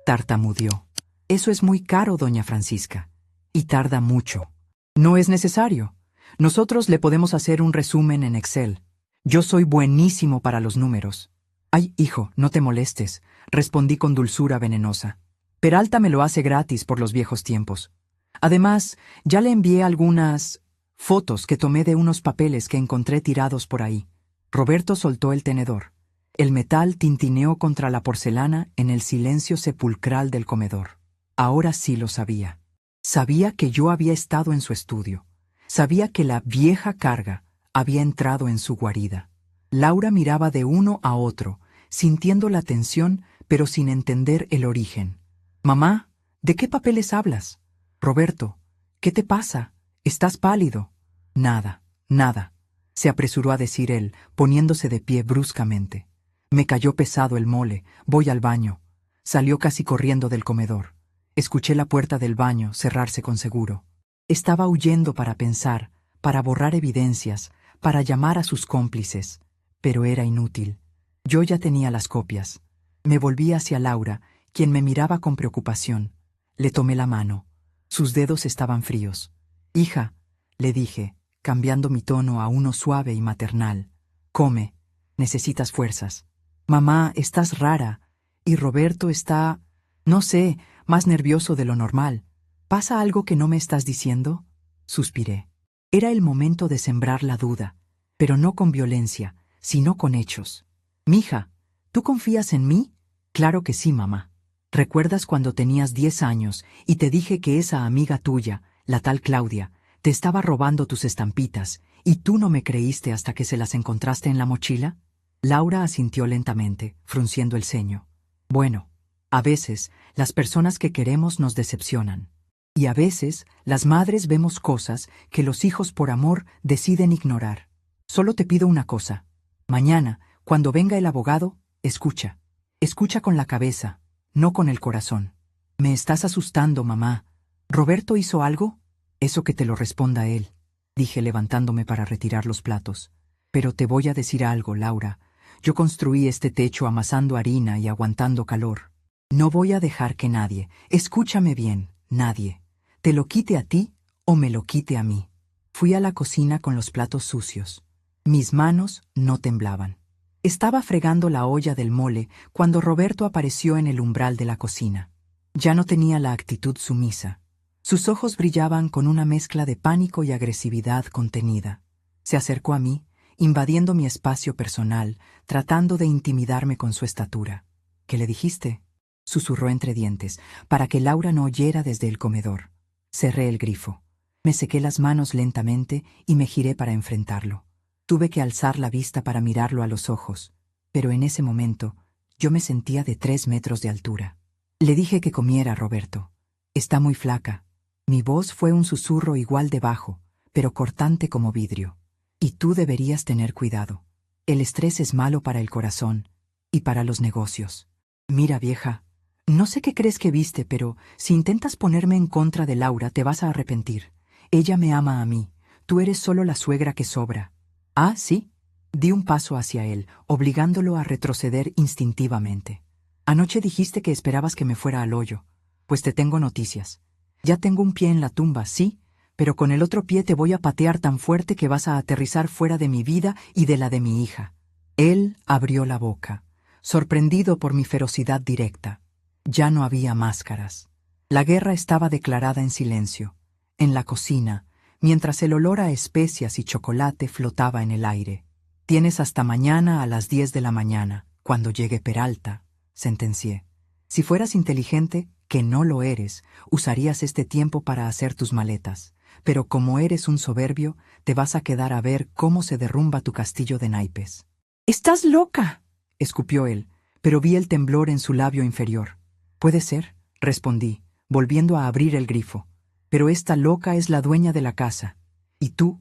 Tartamudeó. Eso es muy caro, doña Francisca. Y tarda mucho. No es necesario. Nosotros le podemos hacer un resumen en Excel. Yo soy buenísimo para los números. Ay, hijo, no te molestes, respondí con dulzura venenosa. Peralta me lo hace gratis por los viejos tiempos. Además, ya le envié algunas fotos que tomé de unos papeles que encontré tirados por ahí. Roberto soltó el tenedor. El metal tintineó contra la porcelana en el silencio sepulcral del comedor. Ahora sí lo sabía. Sabía que yo había estado en su estudio. Sabía que la vieja carga había entrado en su guarida. Laura miraba de uno a otro, sintiendo la tensión, pero sin entender el origen. «Mamá, ¿de qué papeles hablas? Roberto, ¿qué te pasa? Estás pálido». «Nada, nada», se apresuró a decir él, poniéndose de pie bruscamente. «Me cayó pesado el mole, voy al baño». Salió casi corriendo del comedor. Escuché la puerta del baño cerrarse con seguro. Estaba huyendo para pensar, para borrar evidencias, para llamar a sus cómplices. Pero era inútil. Yo ya tenía las copias. Me volví hacia Laura, quien me miraba con preocupación. Le tomé la mano. Sus dedos estaban fríos. «Hija», le dije, cambiando mi tono a uno suave y maternal. «Come. Necesitas fuerzas». «Mamá, estás rara. Y Roberto está, no sé, más nervioso de lo normal. ¿Pasa algo que no me estás diciendo?». Suspiré. Era el momento de sembrar la duda, pero no con violencia, sino con hechos. «Mija, ¿tú confías en mí?». «Claro que sí, mamá. ¿Recuerdas cuando tenías 10 años y te dije que esa amiga tuya, la tal Claudia, te estaba robando tus estampitas y tú no me creíste hasta que se las encontraste en la mochila?». Laura asintió lentamente, frunciendo el ceño. «Bueno, a veces las personas que queremos nos decepcionan. Y a veces las madres vemos cosas que los hijos por amor deciden ignorar. Solo te pido una cosa. Mañana, cuando venga el abogado, escucha. Escucha con la cabeza, no con el corazón». «Me estás asustando, mamá. ¿Roberto hizo algo?». «Eso que te lo responda él», dije levantándome para retirar los platos. «Pero te voy a decir algo, Laura. Yo construí este techo amasando harina y aguantando calor. No voy a dejar que nadie, escúchame bien, nadie, te lo quite a ti o me lo quite a mí». Fui a la cocina con los platos sucios. Mis manos no temblaban. Estaba fregando la olla del mole cuando Roberto apareció en el umbral de la cocina. Ya no tenía la actitud sumisa. Sus ojos brillaban con una mezcla de pánico y agresividad contenida. Se acercó a mí, invadiendo mi espacio personal, tratando de intimidarme con su estatura. «¿Qué le dijiste?», susurró entre dientes, para que Laura no oyera desde el comedor. Cerré el grifo. Me sequé las manos lentamente y me giré para enfrentarlo. Tuve que alzar la vista para mirarlo a los ojos, pero en ese momento yo me sentía de 3 metros de altura. «Le dije que comiera, Roberto. Está muy flaca». Mi voz fue un susurro igual de bajo, pero cortante como vidrio. «Y tú deberías tener cuidado. El estrés es malo para el corazón y para los negocios. Mira, vieja, no sé qué crees que viste, pero si intentas ponerme en contra de Laura te vas a arrepentir. Ella me ama a mí. Tú eres solo la suegra que sobra». «¿Ah, sí?». Di un paso hacia él, obligándolo a retroceder instintivamente. «Anoche dijiste que esperabas que me fuera al hoyo. Pues te tengo noticias. Ya tengo un pie en la tumba, sí, pero con el otro pie te voy a patear tan fuerte que vas a aterrizar fuera de mi vida y de la de mi hija». Él abrió la boca, sorprendido por mi ferocidad directa. Ya no había máscaras. La guerra estaba declarada en silencio, en la cocina, mientras el olor a especias y chocolate flotaba en el aire. «Tienes hasta mañana a las 10 de la mañana, cuando llegue Peralta», sentencié. «Si fueras inteligente, que no lo eres, usarías este tiempo para hacer tus maletas. Pero como eres un soberbio, te vas a quedar a ver cómo se derrumba tu castillo de naipes». «¡Estás loca!», escupió él, pero vi el temblor en su labio inferior. «Puede ser», respondí, volviendo a abrir el grifo. «Pero esta loca es la dueña de la casa. Y tú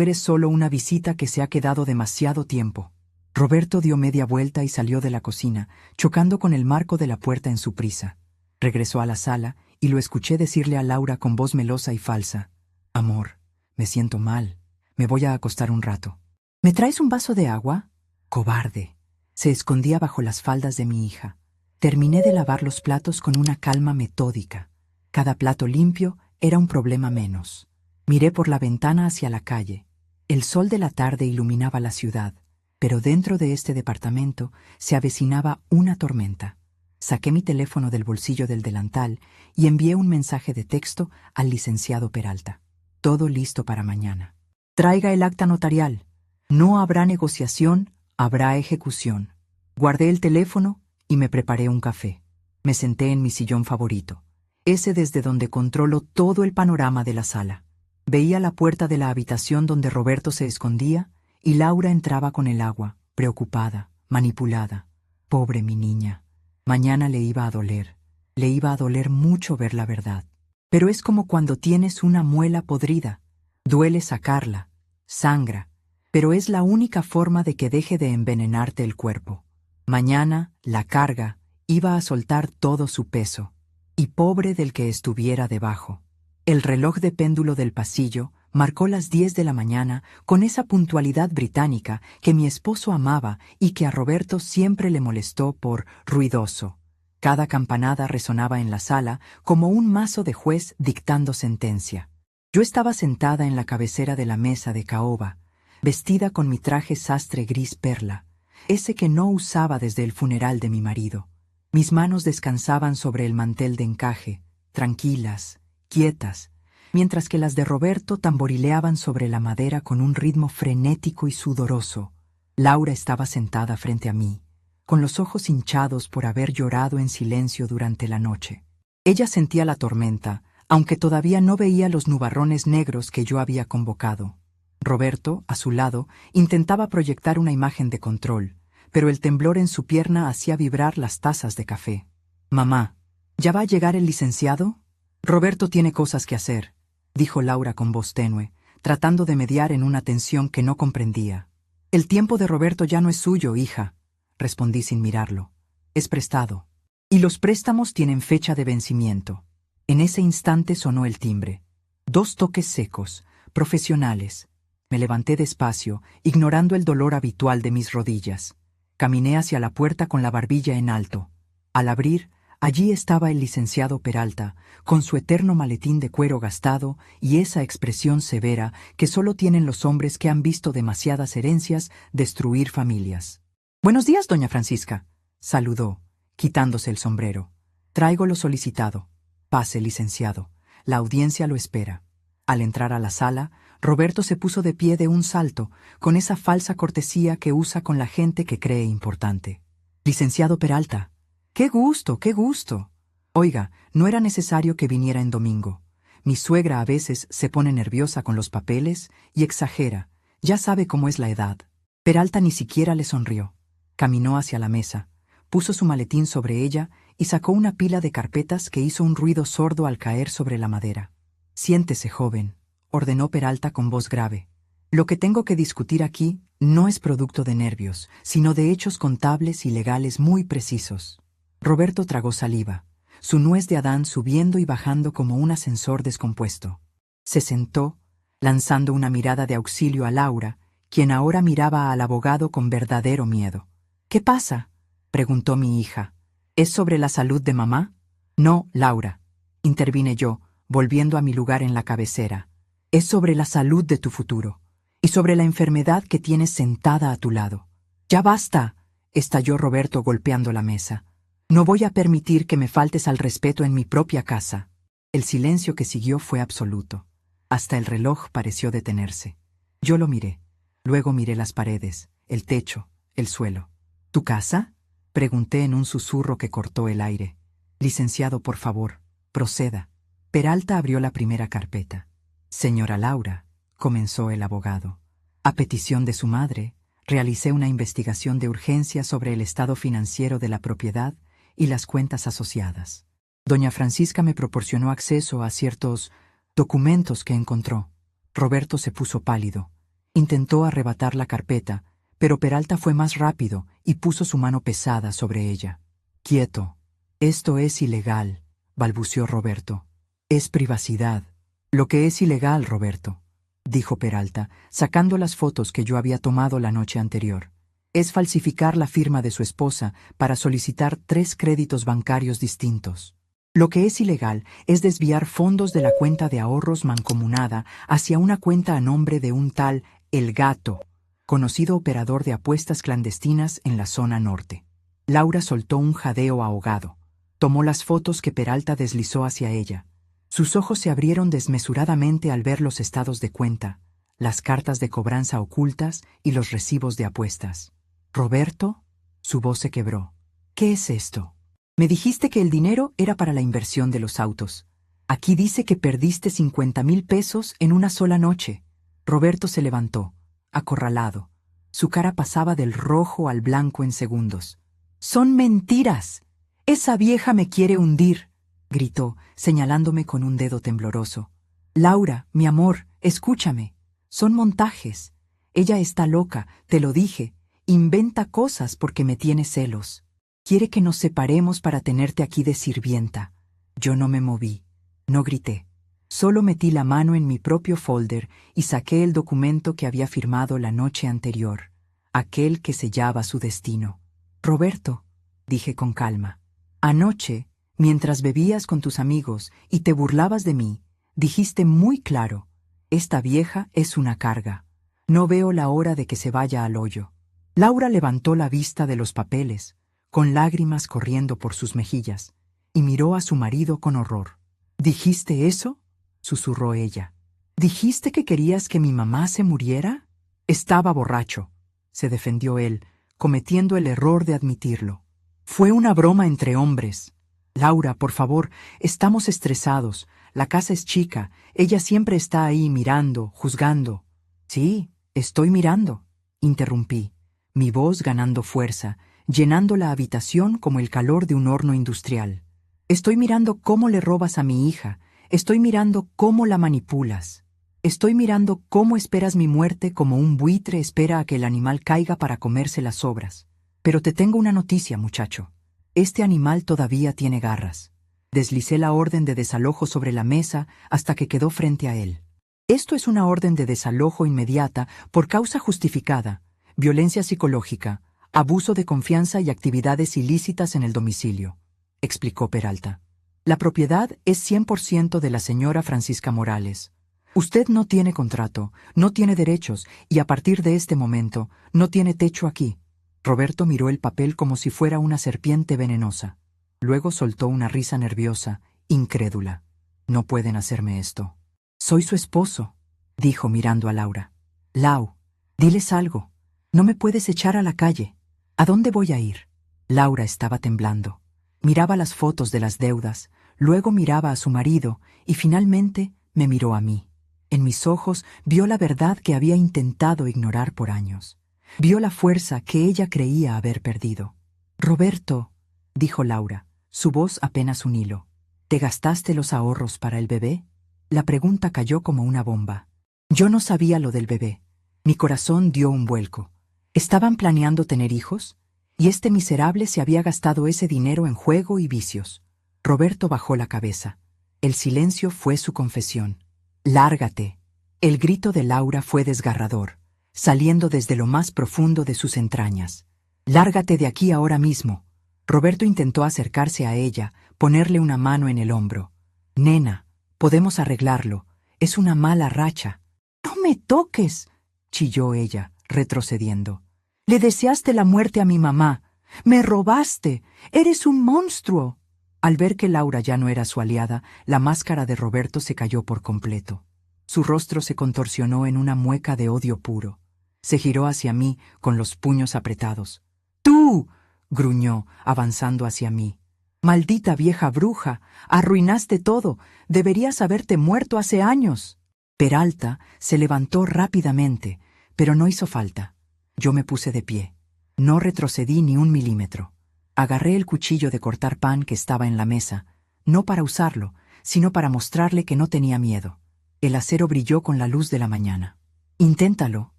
eres solo una visita que se ha quedado demasiado tiempo». Roberto dio media vuelta y salió de la cocina, chocando con el marco de la puerta en su prisa. Regresó a la sala y lo escuché decirle a Laura con voz melosa y falsa: «Amor, me siento mal. Me voy a acostar un rato». «¿Me traes un vaso de agua?» Cobarde. Se escondía bajo las faldas de mi hija. Terminé de lavar los platos con una calma metódica. Cada plato limpio era un problema menos. Miré por la ventana hacia la calle. El sol de la tarde iluminaba la ciudad, pero dentro de este departamento se avecinaba una tormenta. Saqué mi teléfono del bolsillo del delantal y envié un mensaje de texto al licenciado Peralta. Todo listo para mañana. Traiga el acta notarial. No habrá negociación, habrá ejecución. Guardé el teléfono y me preparé un café. Me senté en mi sillón favorito, ese desde donde controlo todo el panorama de la sala. Veía la puerta de la habitación donde Roberto se escondía y Laura entraba con el agua, preocupada, manipulada. Pobre mi niña. Mañana le iba a doler mucho ver la verdad. Pero es como cuando tienes una muela podrida. Duele sacarla, sangra, pero es la única forma de que deje de envenenarte el cuerpo. Mañana, la carga iba a soltar todo su peso, y pobre del que estuviera debajo. El reloj de péndulo del pasillo marcó las 10 de la mañana con esa puntualidad británica que mi esposo amaba y que a Roberto siempre le molestó por ruidoso. Cada campanada resonaba en la sala como un mazo de juez dictando sentencia. Yo estaba sentada en la cabecera de la mesa de caoba, vestida con mi traje sastre gris perla, ese que no usaba desde el funeral de mi marido. Mis manos descansaban sobre el mantel de encaje, tranquilas, quietas, mientras que las de Roberto tamborileaban sobre la madera con un ritmo frenético y sudoroso. Laura estaba sentada frente a mí, con los ojos hinchados por haber llorado en silencio durante la noche. Ella sentía la tormenta, aunque todavía no veía los nubarrones negros que yo había convocado. Roberto, a su lado, intentaba proyectar una imagen de control, pero el temblor en su pierna hacía vibrar las tazas de café. «Mamá, ¿ya va a llegar el licenciado?» «Roberto tiene cosas que hacer», dijo Laura con voz tenue, tratando de mediar en una tensión que no comprendía. «El tiempo de Roberto ya no es suyo, hija», respondí sin mirarlo. «Es prestado. Y los préstamos tienen fecha de vencimiento». En ese instante sonó el timbre. 2 toques secos, profesionales. Me levanté despacio, ignorando el dolor habitual de mis rodillas. Caminé hacia la puerta con la barbilla en alto. Al abrir, allí estaba el licenciado Peralta, con su eterno maletín de cuero gastado y esa expresión severa que solo tienen los hombres que han visto demasiadas herencias destruir familias. «Buenos días, doña Francisca», saludó, quitándose el sombrero. «Traigo lo solicitado. Pase, licenciado. La audiencia lo espera». Al entrar a la sala, Roberto se puso de pie de un salto, con esa falsa cortesía que usa con la gente que cree importante. «Licenciado Peralta, qué gusto, qué gusto. Oiga, no era necesario que viniera en domingo. Mi suegra a veces se pone nerviosa con los papeles y exagera. Ya sabe cómo es la edad». Peralta ni siquiera le sonrió. Caminó hacia la mesa, puso su maletín sobre ella y sacó una pila de carpetas que hizo un ruido sordo al caer sobre la madera. «Siéntese, joven», ordenó Peralta con voz grave. «Lo que tengo que discutir aquí no es producto de nervios, sino de hechos contables y legales muy precisos». Roberto tragó saliva, su nuez de Adán subiendo y bajando como un ascensor descompuesto. Se sentó, lanzando una mirada de auxilio a Laura, quien ahora miraba al abogado con verdadero miedo. «¿Qué pasa?», preguntó mi hija. «¿Es sobre la salud de mamá?» «No, Laura», intervine yo, volviendo a mi lugar en la cabecera. «Es sobre la salud de tu futuro, y sobre la enfermedad que tienes sentada a tu lado». «Ya basta», estalló Roberto golpeando la mesa. «No voy a permitir que me faltes al respeto en mi propia casa». El silencio que siguió fue absoluto. Hasta el reloj pareció detenerse. Yo lo miré. Luego miré las paredes, el techo, el suelo. «¿Tu casa?», pregunté en un susurro que cortó el aire. «Licenciado, por favor, proceda». Peralta abrió la primera carpeta. «Señora Laura», comenzó el abogado, «a petición de su madre, realicé una investigación de urgencia sobre el estado financiero de la propiedad y las cuentas asociadas. Doña Francisca me proporcionó acceso a ciertos documentos que encontró». Roberto se puso pálido. Intentó arrebatar la carpeta, pero Peralta fue más rápido y puso su mano pesada sobre ella. «Quieto. Esto es ilegal», balbuceó Roberto. Es privacidad. Lo que es ilegal, Roberto, dijo Peralta, sacando las fotos que yo había tomado la noche anterior. Es falsificar la firma de su esposa para solicitar 3 créditos bancarios distintos. Lo que es ilegal es desviar fondos de la cuenta de ahorros mancomunada hacia una cuenta a nombre de un tal El Gato, conocido operador de apuestas clandestinas en la zona norte. Laura soltó un jadeo ahogado. Tomó las fotos que Peralta deslizó hacia ella. Sus ojos se abrieron desmesuradamente al ver los estados de cuenta, las cartas de cobranza ocultas y los recibos de apuestas. «¿Roberto?» Su voz se quebró. «¿Qué es esto? Me dijiste que el dinero era para la inversión de los autos. Aquí dice que perdiste 50,000 pesos en una sola noche». Roberto se levantó, acorralado. Su cara pasaba del rojo al blanco en segundos. «¡Son mentiras! ¡Esa vieja me quiere hundir!», gritó, señalándome con un dedo tembloroso. «Laura, mi amor, escúchame. Son montajes. Ella está loca, te lo dije. Inventa cosas porque me tiene celos. Quiere que nos separemos para tenerte aquí de sirvienta». Yo no me moví, no grité. Solo metí la mano en mi propio folder y saqué el documento que había firmado la noche anterior, aquel que sellaba su destino. «Roberto», dije con calma, «anoche, mientras bebías con tus amigos y te burlabas de mí, dijiste muy claro, esta vieja es una carga. No veo la hora de que se vaya al hoyo». Laura levantó la vista de los papeles, con lágrimas corriendo por sus mejillas, y miró a su marido con horror. «¿Dijiste eso?», susurró ella. «¿Dijiste que querías que mi mamá se muriera?». «Estaba borracho», se defendió él, cometiendo el error de admitirlo. «Fue una broma entre hombres. Laura, por favor, estamos estresados. La casa es chica. Ella siempre está ahí mirando, juzgando». «Sí, estoy mirando», interrumpí, mi voz ganando fuerza, llenando la habitación como el calor de un horno industrial. «Estoy mirando cómo le robas a mi hija. Estoy mirando cómo la manipulas. Estoy mirando cómo esperas mi muerte como un buitre espera a que el animal caiga para comerse las sobras. Pero te tengo una noticia, muchacho. Este animal todavía tiene garras». Deslicé la orden de desalojo sobre la mesa hasta que quedó frente a él. «Esto es una orden de desalojo inmediata por causa justificada, violencia psicológica, abuso de confianza y actividades ilícitas en el domicilio», explicó Peralta. «La propiedad es 100% de la señora Francisca Morales. Usted no tiene contrato, no tiene derechos y a partir de este momento no tiene techo aquí». Roberto miró el papel como si fuera una serpiente venenosa. Luego soltó una risa nerviosa, incrédula. «No pueden hacerme esto». «Soy su esposo», dijo mirando a Laura. «Lau, diles algo. No me puedes echar a la calle. ¿A dónde voy a ir?». Laura estaba temblando. Miraba las fotos de las deudas, luego miraba a su marido y finalmente me miró a mí. En mis ojos vio la verdad que había intentado ignorar por años. Vio la fuerza que ella creía haber perdido. «Roberto», dijo Laura, su voz apenas un hilo, «¿te gastaste los ahorros para el bebé?». La pregunta cayó como una bomba. Yo no sabía lo del bebé. Mi corazón dio un vuelco. ¿Estaban planeando tener hijos? Y este miserable se había gastado ese dinero en juego y vicios. Roberto bajó la cabeza. El silencio fue su confesión. «Lárgate». El grito de Laura fue desgarrador, saliendo desde lo más profundo de sus entrañas. «Lárgate de aquí ahora mismo». Roberto intentó acercarse a ella, ponerle una mano en el hombro. «Nena, podemos arreglarlo. Es una mala racha». «No me toques», chilló ella, retrocediendo. «Le deseaste la muerte a mi mamá. Me robaste. Eres un monstruo». Al ver que Laura ya no era su aliada, la máscara de Roberto se cayó por completo. Su rostro se contorsionó en una mueca de odio puro. Se giró hacia mí con los puños apretados. «¡Tú!», gruñó, avanzando hacia mí. «Maldita vieja bruja, arruinaste todo. Deberías haberte muerto hace años». Peralta se levantó rápidamente, pero no hizo falta. Yo me puse de pie. No retrocedí ni un milímetro. Agarré el cuchillo de cortar pan que estaba en la mesa, no para usarlo, sino para mostrarle que no tenía miedo. El acero brilló con la luz de la mañana. «Inténtalo»,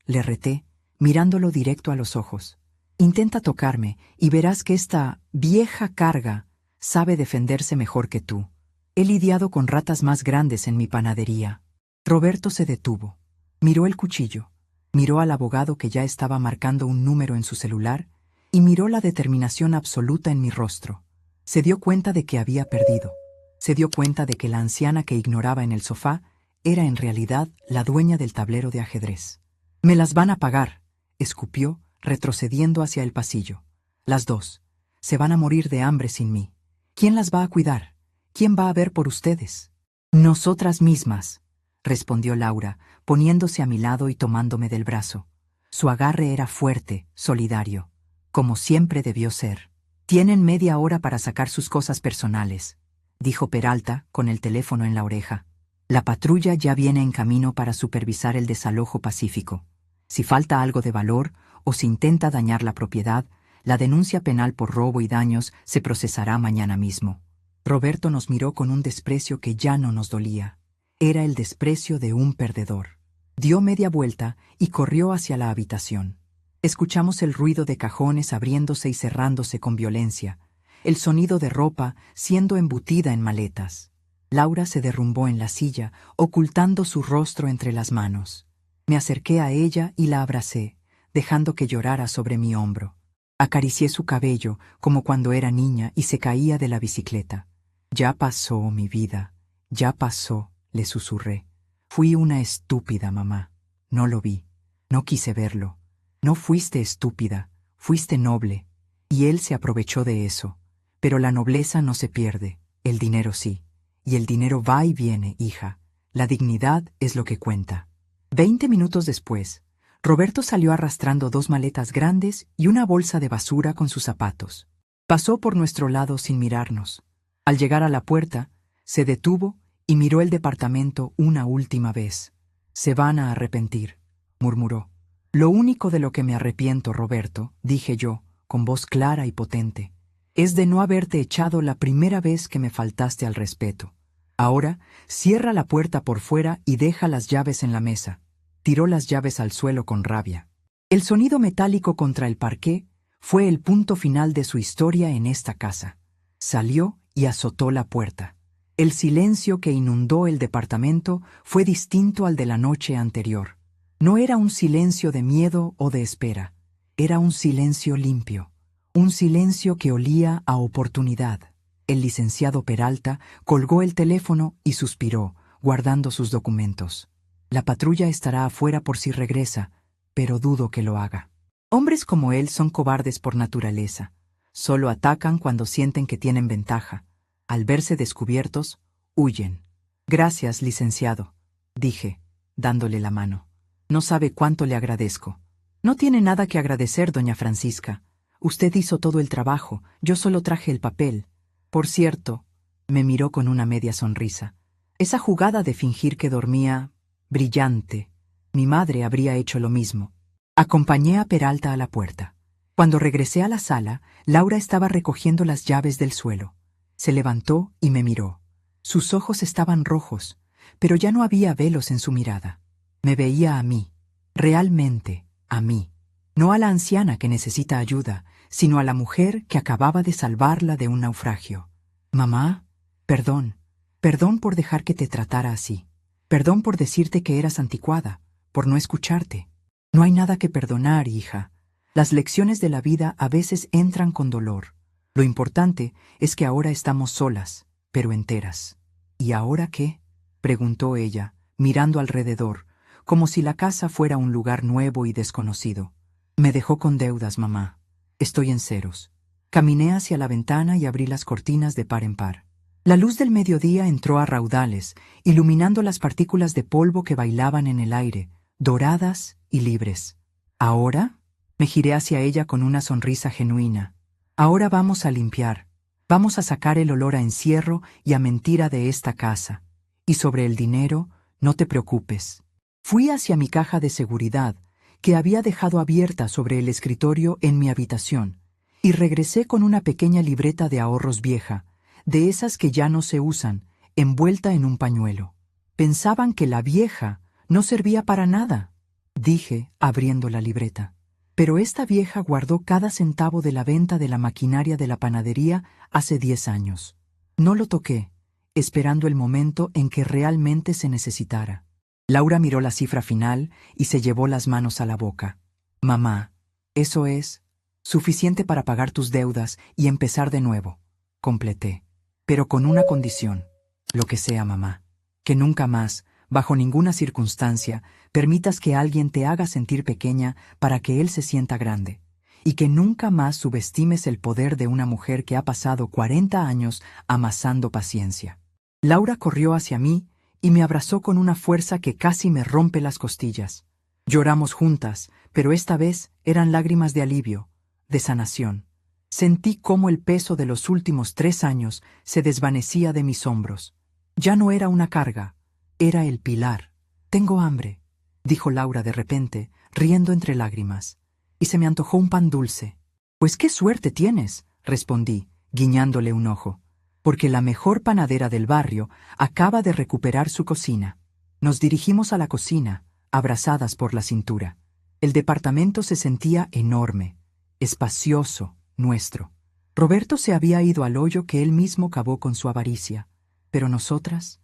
le reté, mirándolo directo a los ojos. «Intenta tocarme y verás que esta vieja carga Sabe defenderse mejor que tú. He lidiado con ratas más grandes en mi panadería. Roberto se detuvo. Miró el cuchillo. Miró al abogado que ya estaba marcando un número en su celular y miró la determinación absoluta en mi rostro. Se dio cuenta de que había perdido. Se dio cuenta de que la anciana que ignoraba en el sofá era en realidad la dueña del tablero de ajedrez. «Me las van a pagar», escupió, retrocediendo hacia el pasillo. «Las dos. Se van a morir de hambre sin mí. ¿Quién las va a cuidar? ¿Quién va a ver por ustedes?» «Nosotras mismas», respondió Laura, poniéndose a mi lado y tomándome del brazo. Su agarre era fuerte, solidario, como siempre debió ser. «Tienen media hora para sacar sus cosas personales», dijo Peralta, con el teléfono en la oreja. «La patrulla ya viene en camino para supervisar el desalojo pacífico. Si falta algo de valor o si intenta dañar la propiedad, la denuncia penal por robo y daños se procesará mañana mismo». Roberto nos miró con un desprecio que ya no nos dolía. Era el desprecio de un perdedor. Dio media vuelta y corrió hacia la habitación. Escuchamos el ruido de cajones abriéndose y cerrándose con violencia, el sonido de ropa siendo embutida en maletas. Laura se derrumbó en la silla, ocultando su rostro entre las manos. Me acerqué a ella y la abracé, dejando que llorara sobre mi hombro. Acaricié su cabello como cuando era niña y se caía de la bicicleta. «Ya pasó, mi vida, ya pasó», le susurré. «Fui una estúpida, mamá. No lo vi. No quise verlo. No fuiste estúpida, fuiste noble. Y él se aprovechó de eso. Pero la nobleza no se pierde, el dinero sí. Y el dinero va y viene, hija. La dignidad es lo que cuenta». 20 minutos después, Roberto salió arrastrando 2 maletas grandes y una bolsa de basura con sus zapatos. Pasó por nuestro lado sin mirarnos. Al llegar a la puerta, se detuvo y miró el departamento una última vez. «Se van a arrepentir», murmuró. «Lo único de lo que me arrepiento, Roberto», dije yo, con voz clara y potente, «es de no haberte echado la primera vez que me faltaste al respeto. Ahora, cierra la puerta por fuera y deja las llaves en la mesa». Tiró las llaves al suelo con rabia. El sonido metálico contra el parqué fue el punto final de su historia en esta casa. Salió y azotó la puerta. El silencio que inundó el departamento fue distinto al de la noche anterior. No era un silencio de miedo o de espera. Era un silencio limpio. Un silencio que olía a oportunidad. El licenciado Peralta colgó el teléfono y suspiró, guardando sus documentos. «La patrulla estará afuera por si regresa, pero dudo que lo haga». Hombres como él son cobardes por naturaleza. Solo atacan cuando sienten que tienen ventaja. Al verse descubiertos, huyen. «Gracias, licenciado», dije, dándole la mano. «No sabe cuánto le agradezco». «No tiene nada que agradecer, doña Francisca. Usted hizo todo el trabajo, yo solo traje el papel. Por cierto», me miró con una media sonrisa, «esa jugada de fingir que dormía, brillante. Mi madre habría hecho lo mismo». Acompañé a Peralta a la puerta. Cuando regresé a la sala, Laura estaba recogiendo las llaves del suelo. Se levantó y me miró. Sus ojos estaban rojos, pero ya no había velos en su mirada. Me veía a mí, realmente a mí. No a la anciana que necesita ayuda, sino a la mujer que acababa de salvarla de un naufragio. «Mamá, perdón. Perdón por dejar que te tratara así. Perdón por decirte que eras anticuada, por no escucharte. No hay nada que perdonar, hija. Las lecciones de la vida a veces entran con dolor. Lo importante es que ahora estamos solas, pero enteras». «¿Y ahora qué?», preguntó ella, mirando alrededor, como si la casa fuera un lugar nuevo y desconocido. «Me dejó con deudas, mamá. Estoy en ceros». Caminé hacia la ventana y abrí las cortinas de par en par. La luz del mediodía entró a raudales, iluminando las partículas de polvo que bailaban en el aire, doradas y libres. «¿Ahora?», me giré hacia ella con una sonrisa genuina. «Ahora vamos a limpiar. Vamos a sacar el olor a encierro y a mentira de esta casa. Y sobre el dinero, no te preocupes». Fui hacia mi caja de seguridad, que había dejado abierta sobre el escritorio en mi habitación, y regresé con una pequeña libreta de ahorros vieja, de esas que ya no se usan, envuelta en un pañuelo. «Pensaban que la vieja no servía para nada», dije, abriendo la libreta. Pero esta vieja guardó cada centavo de la venta de la maquinaria de la panadería hace 10 años. No lo toqué, esperando el momento en que realmente se necesitara. Laura miró la cifra final y se llevó las manos a la boca. Mamá, eso es suficiente para pagar tus deudas y empezar de nuevo, completé. Pero con una condición. Lo que sea, mamá. Que nunca más, bajo ninguna circunstancia, permitas que alguien te haga sentir pequeña para que él se sienta grande. Y que nunca más subestimes el poder de una mujer que ha pasado 40 años amasando paciencia. Laura corrió hacia mí y me abrazó con una fuerza que casi me rompe las costillas. Lloramos juntas, pero esta vez eran lágrimas de alivio, de sanación. Sentí cómo el peso de los últimos 3 años se desvanecía de mis hombros. Ya no era una carga, era el pilar. Tengo hambre, dijo Laura de repente, riendo entre lágrimas, y se me antojó un pan dulce. Pues qué suerte tienes, respondí, guiñándole un ojo, porque la mejor panadera del barrio acaba de recuperar su cocina. Nos dirigimos a la cocina, abrazadas por la cintura. El departamento se sentía enorme, espacioso, nuestro. Roberto se había ido al hoyo que él mismo cavó con su avaricia, pero nosotras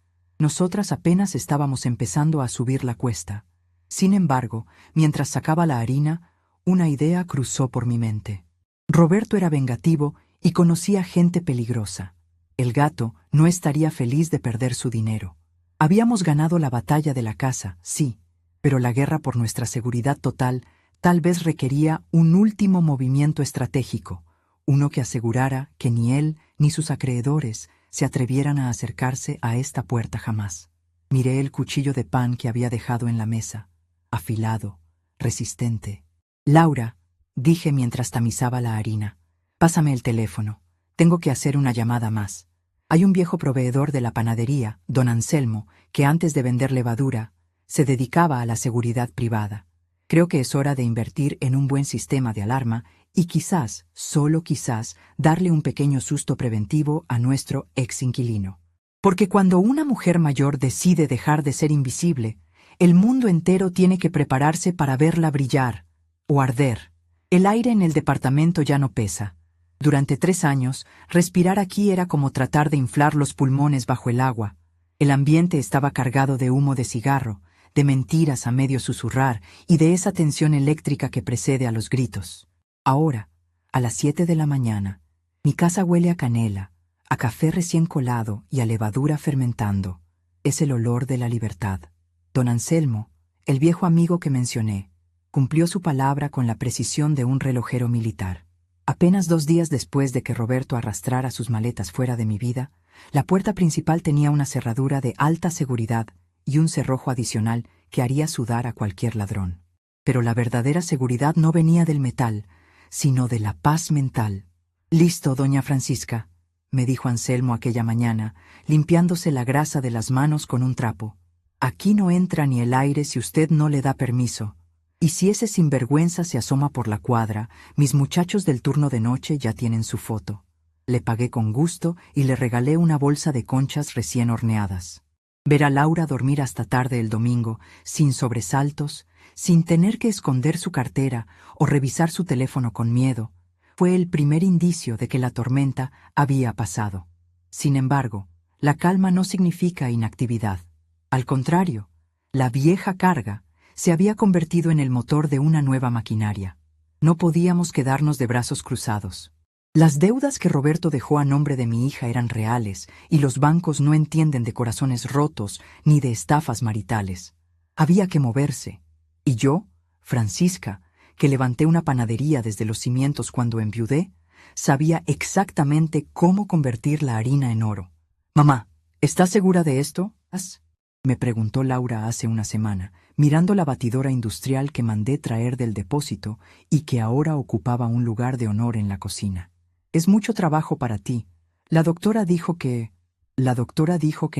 apenas estábamos empezando a subir la cuesta. Sin embargo, mientras sacaba la harina, una idea cruzó por mi mente. Roberto era vengativo y conocía gente peligrosa. El gato no estaría feliz de perder su dinero. Habíamos ganado la batalla de la casa, sí, pero la guerra por nuestra seguridad total tal vez requería un último movimiento estratégico, uno que asegurara que ni él ni sus acreedores se atrevieran a acercarse a esta puerta jamás. Miré el cuchillo de pan que había dejado en la mesa, afilado, resistente. Laura, dije mientras tamizaba la harina, pásame el teléfono, tengo que hacer una llamada más. Hay un viejo proveedor de la panadería, don Anselmo, que antes de vender levadura, se dedicaba a la seguridad privada. Creo que es hora de invertir en un buen sistema de alarma y quizás, solo quizás, darle un pequeño susto preventivo a nuestro ex inquilino. Porque cuando una mujer mayor decide dejar de ser invisible, el mundo entero tiene que prepararse para verla brillar o arder. El aire en el departamento ya no pesa. Durante 3 años, respirar aquí era como tratar de inflar los pulmones bajo el agua. El ambiente estaba cargado de humo de cigarro, de mentiras a medio susurrar y de esa tensión eléctrica que precede a los gritos. Ahora, a las 7 de la mañana, mi casa huele a canela, a café recién colado y a levadura fermentando. Es el olor de la libertad. Don Anselmo, el viejo amigo que mencioné, cumplió su palabra con la precisión de un relojero militar. Apenas 2 días después de que Roberto arrastrara sus maletas fuera de mi vida, la puerta principal tenía una cerradura de alta seguridad y un cerrojo adicional que haría sudar a cualquier ladrón. Pero la verdadera seguridad no venía del metal, sino de la paz mental. «Listo, doña Francisca», me dijo Anselmo aquella mañana, limpiándose la grasa de las manos con un trapo. «Aquí no entra ni el aire si usted no le da permiso. Y si ese sinvergüenza se asoma por la cuadra, mis muchachos del turno de noche ya tienen su foto». Le pagué con gusto y le regalé una bolsa de conchas recién horneadas. Ver a Laura dormir hasta tarde el domingo, sin sobresaltos, sin tener que esconder su cartera o revisar su teléfono con miedo, fue el primer indicio de que la tormenta había pasado. Sin embargo, la calma no significa inactividad. Al contrario, la vieja carga se había convertido en el motor de una nueva maquinaria. No podíamos quedarnos de brazos cruzados. Las deudas que Roberto dejó a nombre de mi hija eran reales, y los bancos no entienden de corazones rotos ni de estafas maritales. Había que moverse. Y yo, Francisca, que levanté una panadería desde los cimientos cuando enviudé, sabía exactamente cómo convertir la harina en oro. «Mamá, ¿estás segura de esto?» me preguntó Laura hace una semana, mirando la batidora industrial que mandé traer del depósito y que ahora ocupaba un lugar de honor en la cocina. «Es mucho trabajo para ti. La doctora dijo que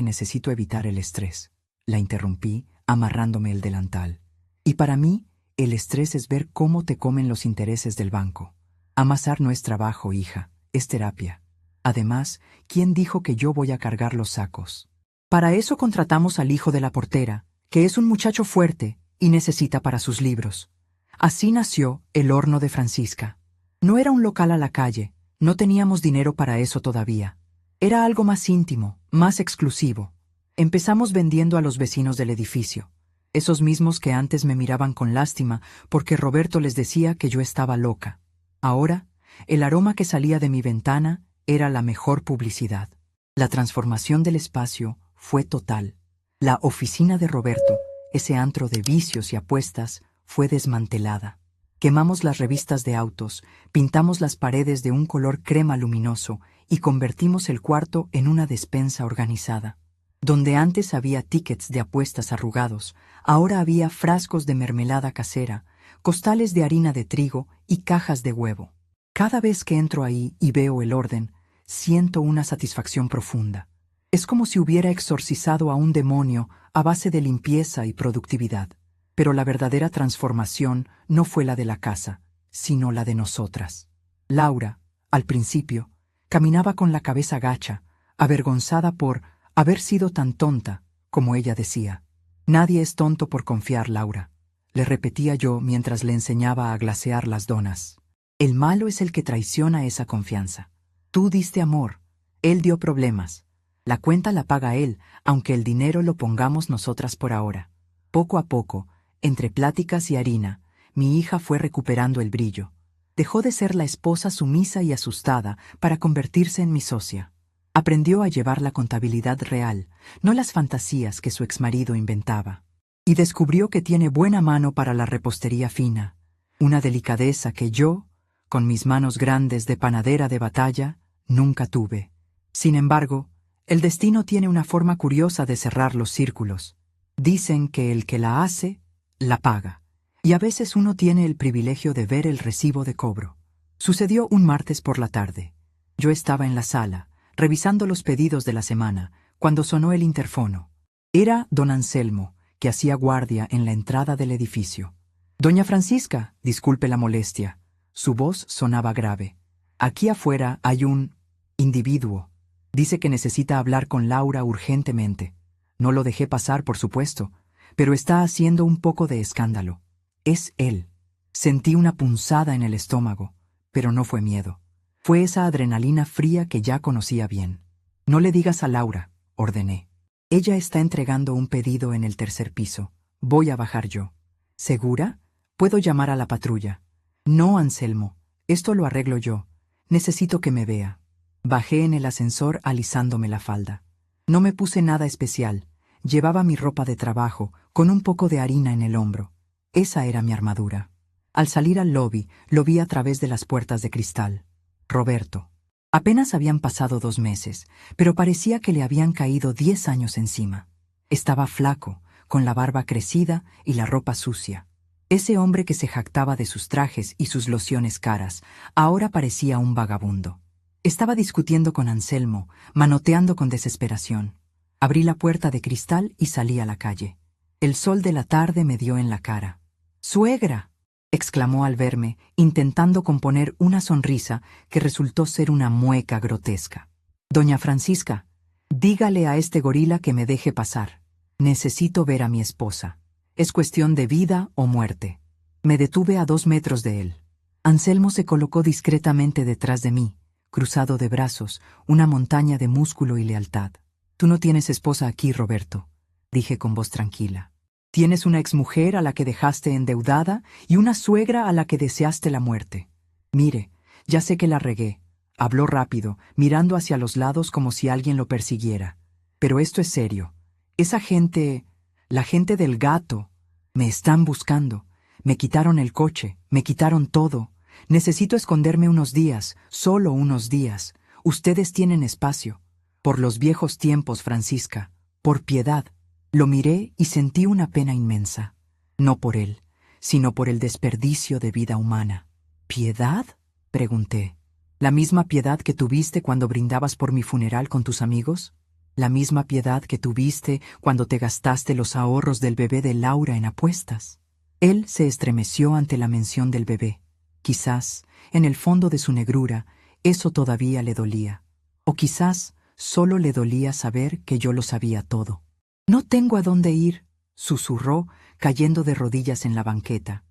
necesito evitar el estrés», la interrumpí, amarrándome el delantal. «Y para mí, el estrés es ver cómo te comen los intereses del banco. Amasar no es trabajo, hija, es terapia. Además, ¿quién dijo que yo voy a cargar los sacos? Para eso contratamos al hijo de la portera, que es un muchacho fuerte y necesita para sus libros. Así nació el horno de Francisca. No era un local a la calle, no teníamos dinero para eso todavía. Era algo más íntimo, más exclusivo. Empezamos vendiendo a los vecinos del edificio, esos mismos que antes me miraban con lástima porque Roberto les decía que yo estaba loca. Ahora, el aroma que salía de mi ventana era la mejor publicidad. La transformación del espacio fue total. La oficina de Roberto, ese antro de vicios y apuestas, fue desmantelada. Quemamos las revistas de autos, pintamos las paredes de un color crema luminoso y convertimos el cuarto en una despensa organizada. Donde antes había tickets de apuestas arrugados, ahora había frascos de mermelada casera, costales de harina de trigo y cajas de huevo. Cada vez que entro ahí y veo el orden, siento una satisfacción profunda. Es como si hubiera exorcizado a un demonio a base de limpieza y productividad. Pero la verdadera transformación no fue la de la casa, sino la de nosotras. Laura, al principio, caminaba con la cabeza gacha, avergonzada por haber sido tan tonta, como ella decía. Nadie es tonto por confiar, Laura, le repetía yo mientras le enseñaba a glasear las donas. El malo es el que traiciona esa confianza. Tú diste amor, él dio problemas. La cuenta la paga él, aunque el dinero lo pongamos nosotras por ahora. Poco a poco, entre pláticas y harina, mi hija fue recuperando el brillo. Dejó de ser la esposa sumisa y asustada para convertirse en mi socia. Aprendió a llevar la contabilidad real, no las fantasías que su exmarido inventaba. Y descubrió que tiene buena mano para la repostería fina, una delicadeza que yo, con mis manos grandes de panadera de batalla, nunca tuve. Sin embargo, el destino tiene una forma curiosa de cerrar los círculos. Dicen que el que la hace, la paga. Y a veces uno tiene el privilegio de ver el recibo de cobro. Sucedió un martes por la tarde. Yo estaba en la sala, revisando los pedidos de la semana, cuando sonó el interfono. Era don Anselmo, que hacía guardia en la entrada del edificio. «Doña Francisca, disculpe la molestia». Su voz sonaba grave. «Aquí afuera hay un individuo. Dice que necesita hablar con Laura urgentemente. No lo dejé pasar, por supuesto, pero está haciendo un poco de escándalo. Es él». Sentí una punzada en el estómago, pero no fue miedo. Fue esa adrenalina fría que ya conocía bien. «No le digas a Laura», ordené. «Ella está entregando un pedido en el tercer piso. Voy a bajar yo». «¿Segura? Puedo llamar a la patrulla». «No, Anselmo, esto lo arreglo yo. Necesito que me vea». Bajé en el ascensor alisándome la falda. No me puse nada especial. Llevaba mi ropa de trabajo, con un poco de harina en el hombro. Esa era mi armadura. Al salir al lobby, lo vi a través de las puertas de cristal. Roberto. Apenas habían pasado 2 meses, pero parecía que le habían caído 10 años encima. Estaba flaco, con la barba crecida y la ropa sucia. Ese hombre que se jactaba de sus trajes y sus lociones caras, ahora parecía un vagabundo. Estaba discutiendo con Anselmo, manoteando con desesperación. Abrí la puerta de cristal y salí a la calle. El sol de la tarde me dio en la cara. «¡Suegra!», exclamó al verme, intentando componer una sonrisa que resultó ser una mueca grotesca. «Doña Francisca, dígale a este gorila que me deje pasar. Necesito ver a mi esposa. Es cuestión de vida o muerte». Me detuve a 2 metros de él. Anselmo se colocó discretamente detrás de mí, cruzado de brazos, una montaña de músculo y lealtad. «Tú no tienes esposa aquí, Roberto», dije con voz tranquila. «Tienes una exmujer a la que dejaste endeudada y una suegra a la que deseaste la muerte. Mire, ya sé que la regué», habló rápido, mirando hacia los lados como si alguien lo persiguiera. «Pero esto es serio. Esa gente, la gente del gato, me están buscando. Me quitaron el coche, me quitaron todo. Necesito esconderme unos días, solo unos días. Ustedes tienen espacio. Por los viejos tiempos, Francisca, por piedad». Lo miré y sentí una pena inmensa. No por él, sino por el desperdicio de vida humana. «¿Piedad?», pregunté. «¿La misma piedad que tuviste cuando brindabas por mi funeral con tus amigos? ¿La misma piedad que tuviste cuando te gastaste los ahorros del bebé de Laura en apuestas?» Él se estremeció ante la mención del bebé. Quizás, en el fondo de su negrura, eso todavía le dolía. O quizás solo le dolía saber que yo lo sabía todo. «No tengo a dónde ir», susurró, cayendo de rodillas en la banqueta.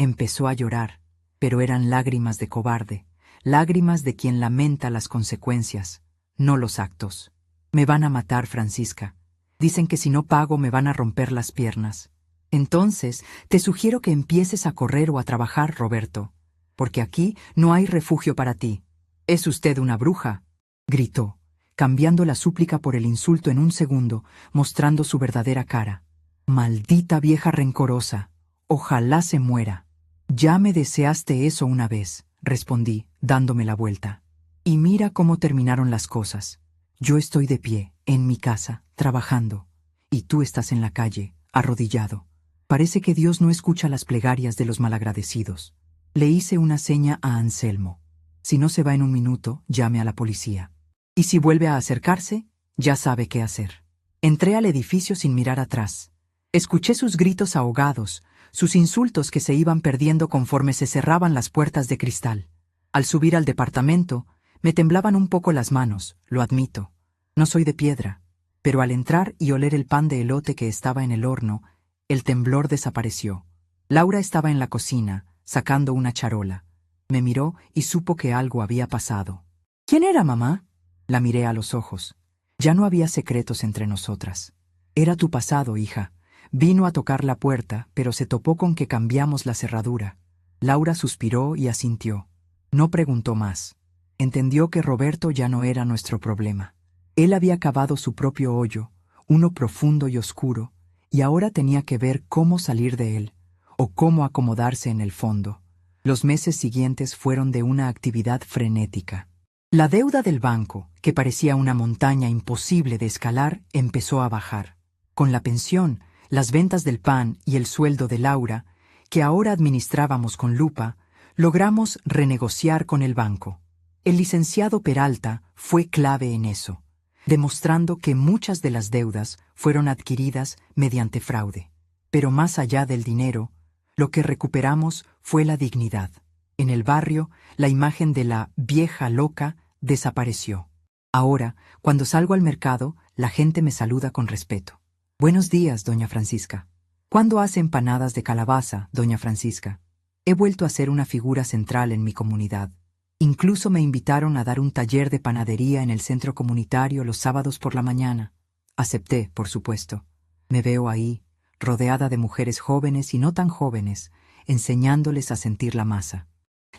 Empezó a llorar, pero eran lágrimas de cobarde, lágrimas de quien lamenta las consecuencias, no los actos. Me van a matar, Francisca. Dicen que si no pago me van a romper las piernas. Entonces, te sugiero que empieces a correr o a trabajar, Roberto, porque aquí no hay refugio para ti. «Es usted una bruja», gritó, cambiando la súplica por el insulto en un segundo, mostrando su verdadera cara. «Maldita vieja rencorosa, ojalá se muera». «Ya me deseaste eso una vez», respondí, dándome la vuelta. Y mira cómo terminaron las cosas. Yo estoy de pie, en mi casa, trabajando, y tú estás en la calle, arrodillado. Parece que Dios no escucha las plegarias de los malagradecidos. Le hice una seña a Anselmo. Si no se va en un minuto, llame a la policía. Y si vuelve a acercarse, ya sabe qué hacer. Entré al edificio sin mirar atrás. Escuché sus gritos ahogados, sus insultos que se iban perdiendo conforme se cerraban las puertas de cristal. Al subir al departamento, me temblaban un poco las manos, lo admito. No soy de piedra, pero al entrar y oler el pan de elote que estaba en el horno, el temblor desapareció. Laura estaba en la cocina, sacando una charola. Me miró y supo que algo había pasado. «¿Quién era, mamá?». La miré a los ojos. Ya no había secretos entre nosotras. «Era tu pasado, hija». Vino a tocar la puerta, pero se topó con que cambiamos la cerradura. Laura suspiró y asintió. No preguntó más. Entendió que Roberto ya no era nuestro problema. Él había cavado su propio hoyo, uno profundo y oscuro, y ahora tenía que ver cómo salir de él, o cómo acomodarse en el fondo. Los meses siguientes fueron de una actividad frenética. La deuda del banco, que parecía una montaña imposible de escalar, empezó a bajar. Con la pensión, las ventas del pan y el sueldo de Laura, que ahora administrábamos con lupa, logramos renegociar con el banco. El licenciado Peralta fue clave en eso, demostrando que muchas de las deudas fueron adquiridas mediante fraude. Pero más allá del dinero, lo que recuperamos fue la dignidad. En el barrio, la imagen de la vieja loca desapareció. Ahora, cuando salgo al mercado, la gente me saluda con respeto. «Buenos días, doña Francisca». «¿Cuándo hace empanadas de calabaza, doña Francisca?» He vuelto a ser una figura central en mi comunidad. Incluso me invitaron a dar un taller de panadería en el centro comunitario los sábados por la mañana. Acepté, por supuesto. Me veo ahí, rodeada de mujeres jóvenes y no tan jóvenes, enseñándoles a sentir la masa.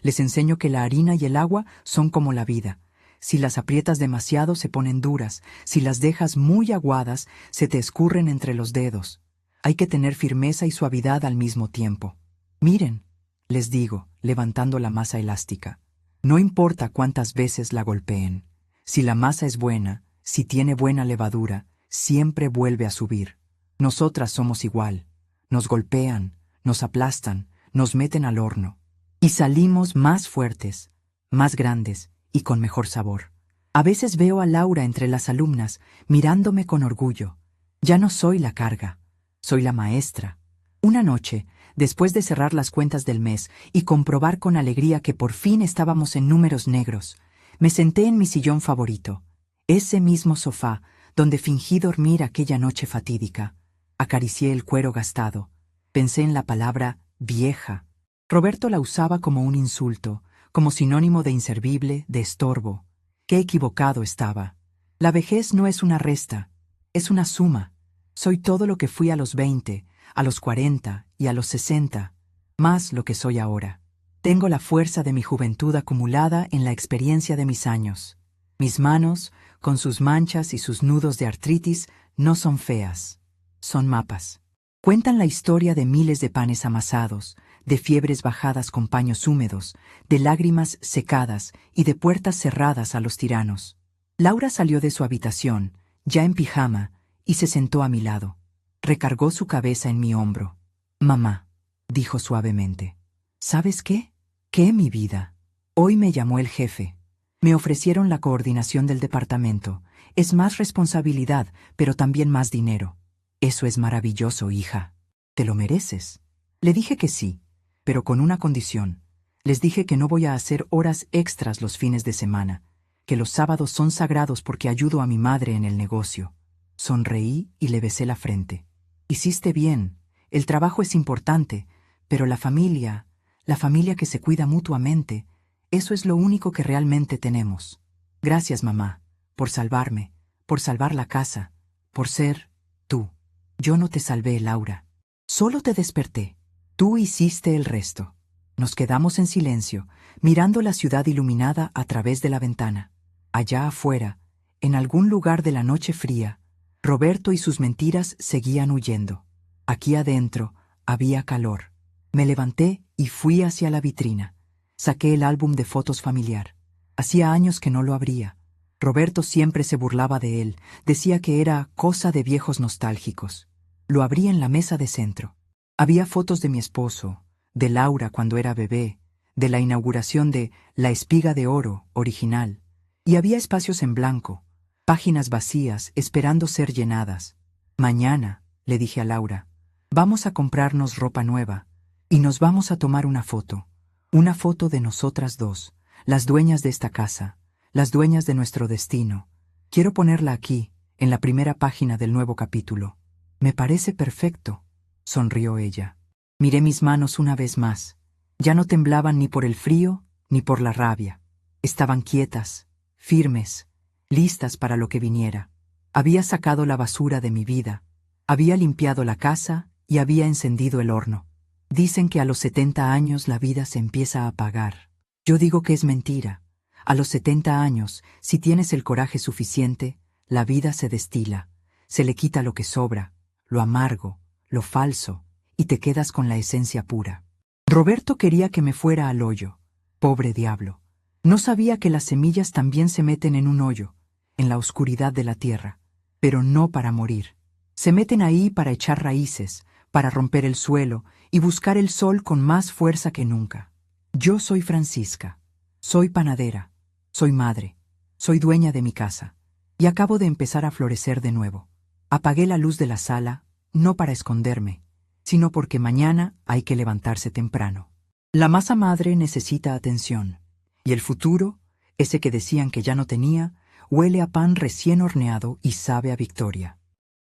Les enseño que la harina y el agua son como la vida. Si las aprietas demasiado se ponen duras, si las dejas muy aguadas se te escurren entre los dedos. Hay que tener firmeza y suavidad al mismo tiempo. «Miren», les digo, levantando la masa elástica. No importa cuántas veces la golpeen. Si la masa es buena, si tiene buena levadura, siempre vuelve a subir. Nosotras somos igual. Nos golpean, nos aplastan, nos meten al horno. Y salimos más fuertes, más grandes y con mejor sabor. A veces veo a Laura entre las alumnas, mirándome con orgullo. Ya no soy la carga, soy la maestra. Una noche, después de cerrar las cuentas del mes y comprobar con alegría que por fin estábamos en números negros, me senté en mi sillón favorito, ese mismo sofá donde fingí dormir aquella noche fatídica. Acaricié el cuero gastado. Pensé en la palabra vieja. Roberto la usaba como un insulto, como sinónimo de inservible, de estorbo. Qué equivocado estaba. La vejez no es una resta, es una suma. Soy todo lo que fui a los 20, a los 40 y a los 60, más lo que soy ahora. Tengo la fuerza de mi juventud acumulada en la experiencia de mis años. Mis manos, con sus manchas y sus nudos de artritis, no son feas, son mapas. Cuentan la historia de miles de panes amasados, de fiebres bajadas con paños húmedos, de lágrimas secadas y de puertas cerradas a los tiranos. Laura salió de su habitación, ya en pijama, y se sentó a mi lado. Recargó su cabeza en mi hombro. «Mamá», dijo suavemente, «¿sabes qué? ¿Qué, mi vida? Hoy me llamó el jefe. Me ofrecieron la coordinación del departamento. Es más responsabilidad, pero también más dinero. Eso es maravilloso, hija. ¿Te lo mereces?» Le dije que sí, pero con una condición. Les dije que no voy a hacer horas extras los fines de semana, que los sábados son sagrados porque ayudo a mi madre en el negocio. Sonreí y le besé la frente. «Hiciste bien. El trabajo es importante, pero la familia, la familia que se cuida mutuamente, eso es lo único que realmente tenemos. Gracias, mamá, por salvarme, por salvar la casa, por ser tú. Yo no te salvé, Laura. Solo te desperté. Tú hiciste el resto. Nos quedamos en silencio, mirando la ciudad iluminada a través de la ventana. Allá afuera, en algún lugar de la noche fría, Roberto y sus mentiras seguían huyendo. Aquí adentro había calor. Me levanté y fui hacia la vitrina. Saqué el álbum de fotos familiar. Hacía años que no lo abría. Roberto siempre se burlaba de él, decía que era cosa de viejos nostálgicos. Lo abrí en la mesa de centro. Había fotos de mi esposo, de Laura cuando era bebé, de la inauguración de La Espiga de Oro original, y había espacios en blanco, páginas vacías esperando ser llenadas. Mañana, le dije a Laura, vamos a comprarnos ropa nueva y nos vamos a tomar una foto de nosotras dos, las dueñas de esta casa, las dueñas de nuestro destino. Quiero ponerla aquí, en la primera página del nuevo capítulo. Me parece perfecto, sonrió ella. Miré mis manos una vez más. Ya no temblaban ni por el frío ni por la rabia. Estaban quietas, firmes, listas para lo que viniera. Había sacado la basura de mi vida, había limpiado la casa y había encendido el horno. Dicen que a los 70 años la vida se empieza a apagar. Yo digo que es mentira. A los 70 años, si tienes el coraje suficiente, la vida se destila, se le quita lo que sobra, lo amargo, lo falso, y te quedas con la esencia pura. Roberto quería que me fuera al hoyo. Pobre diablo. No sabía que las semillas también se meten en un hoyo, en la oscuridad de la tierra, pero no para morir. Se meten ahí para echar raíces, para romper el suelo y buscar el sol con más fuerza que nunca. Yo soy Francisca. Soy panadera. Soy madre. Soy dueña de mi casa. Y acabo de empezar a florecer de nuevo. Apagué la luz de la sala, no para esconderme, sino porque mañana hay que levantarse temprano. La masa madre necesita atención. Y el futuro, ese que decían que ya no tenía, huele a pan recién horneado y sabe a victoria.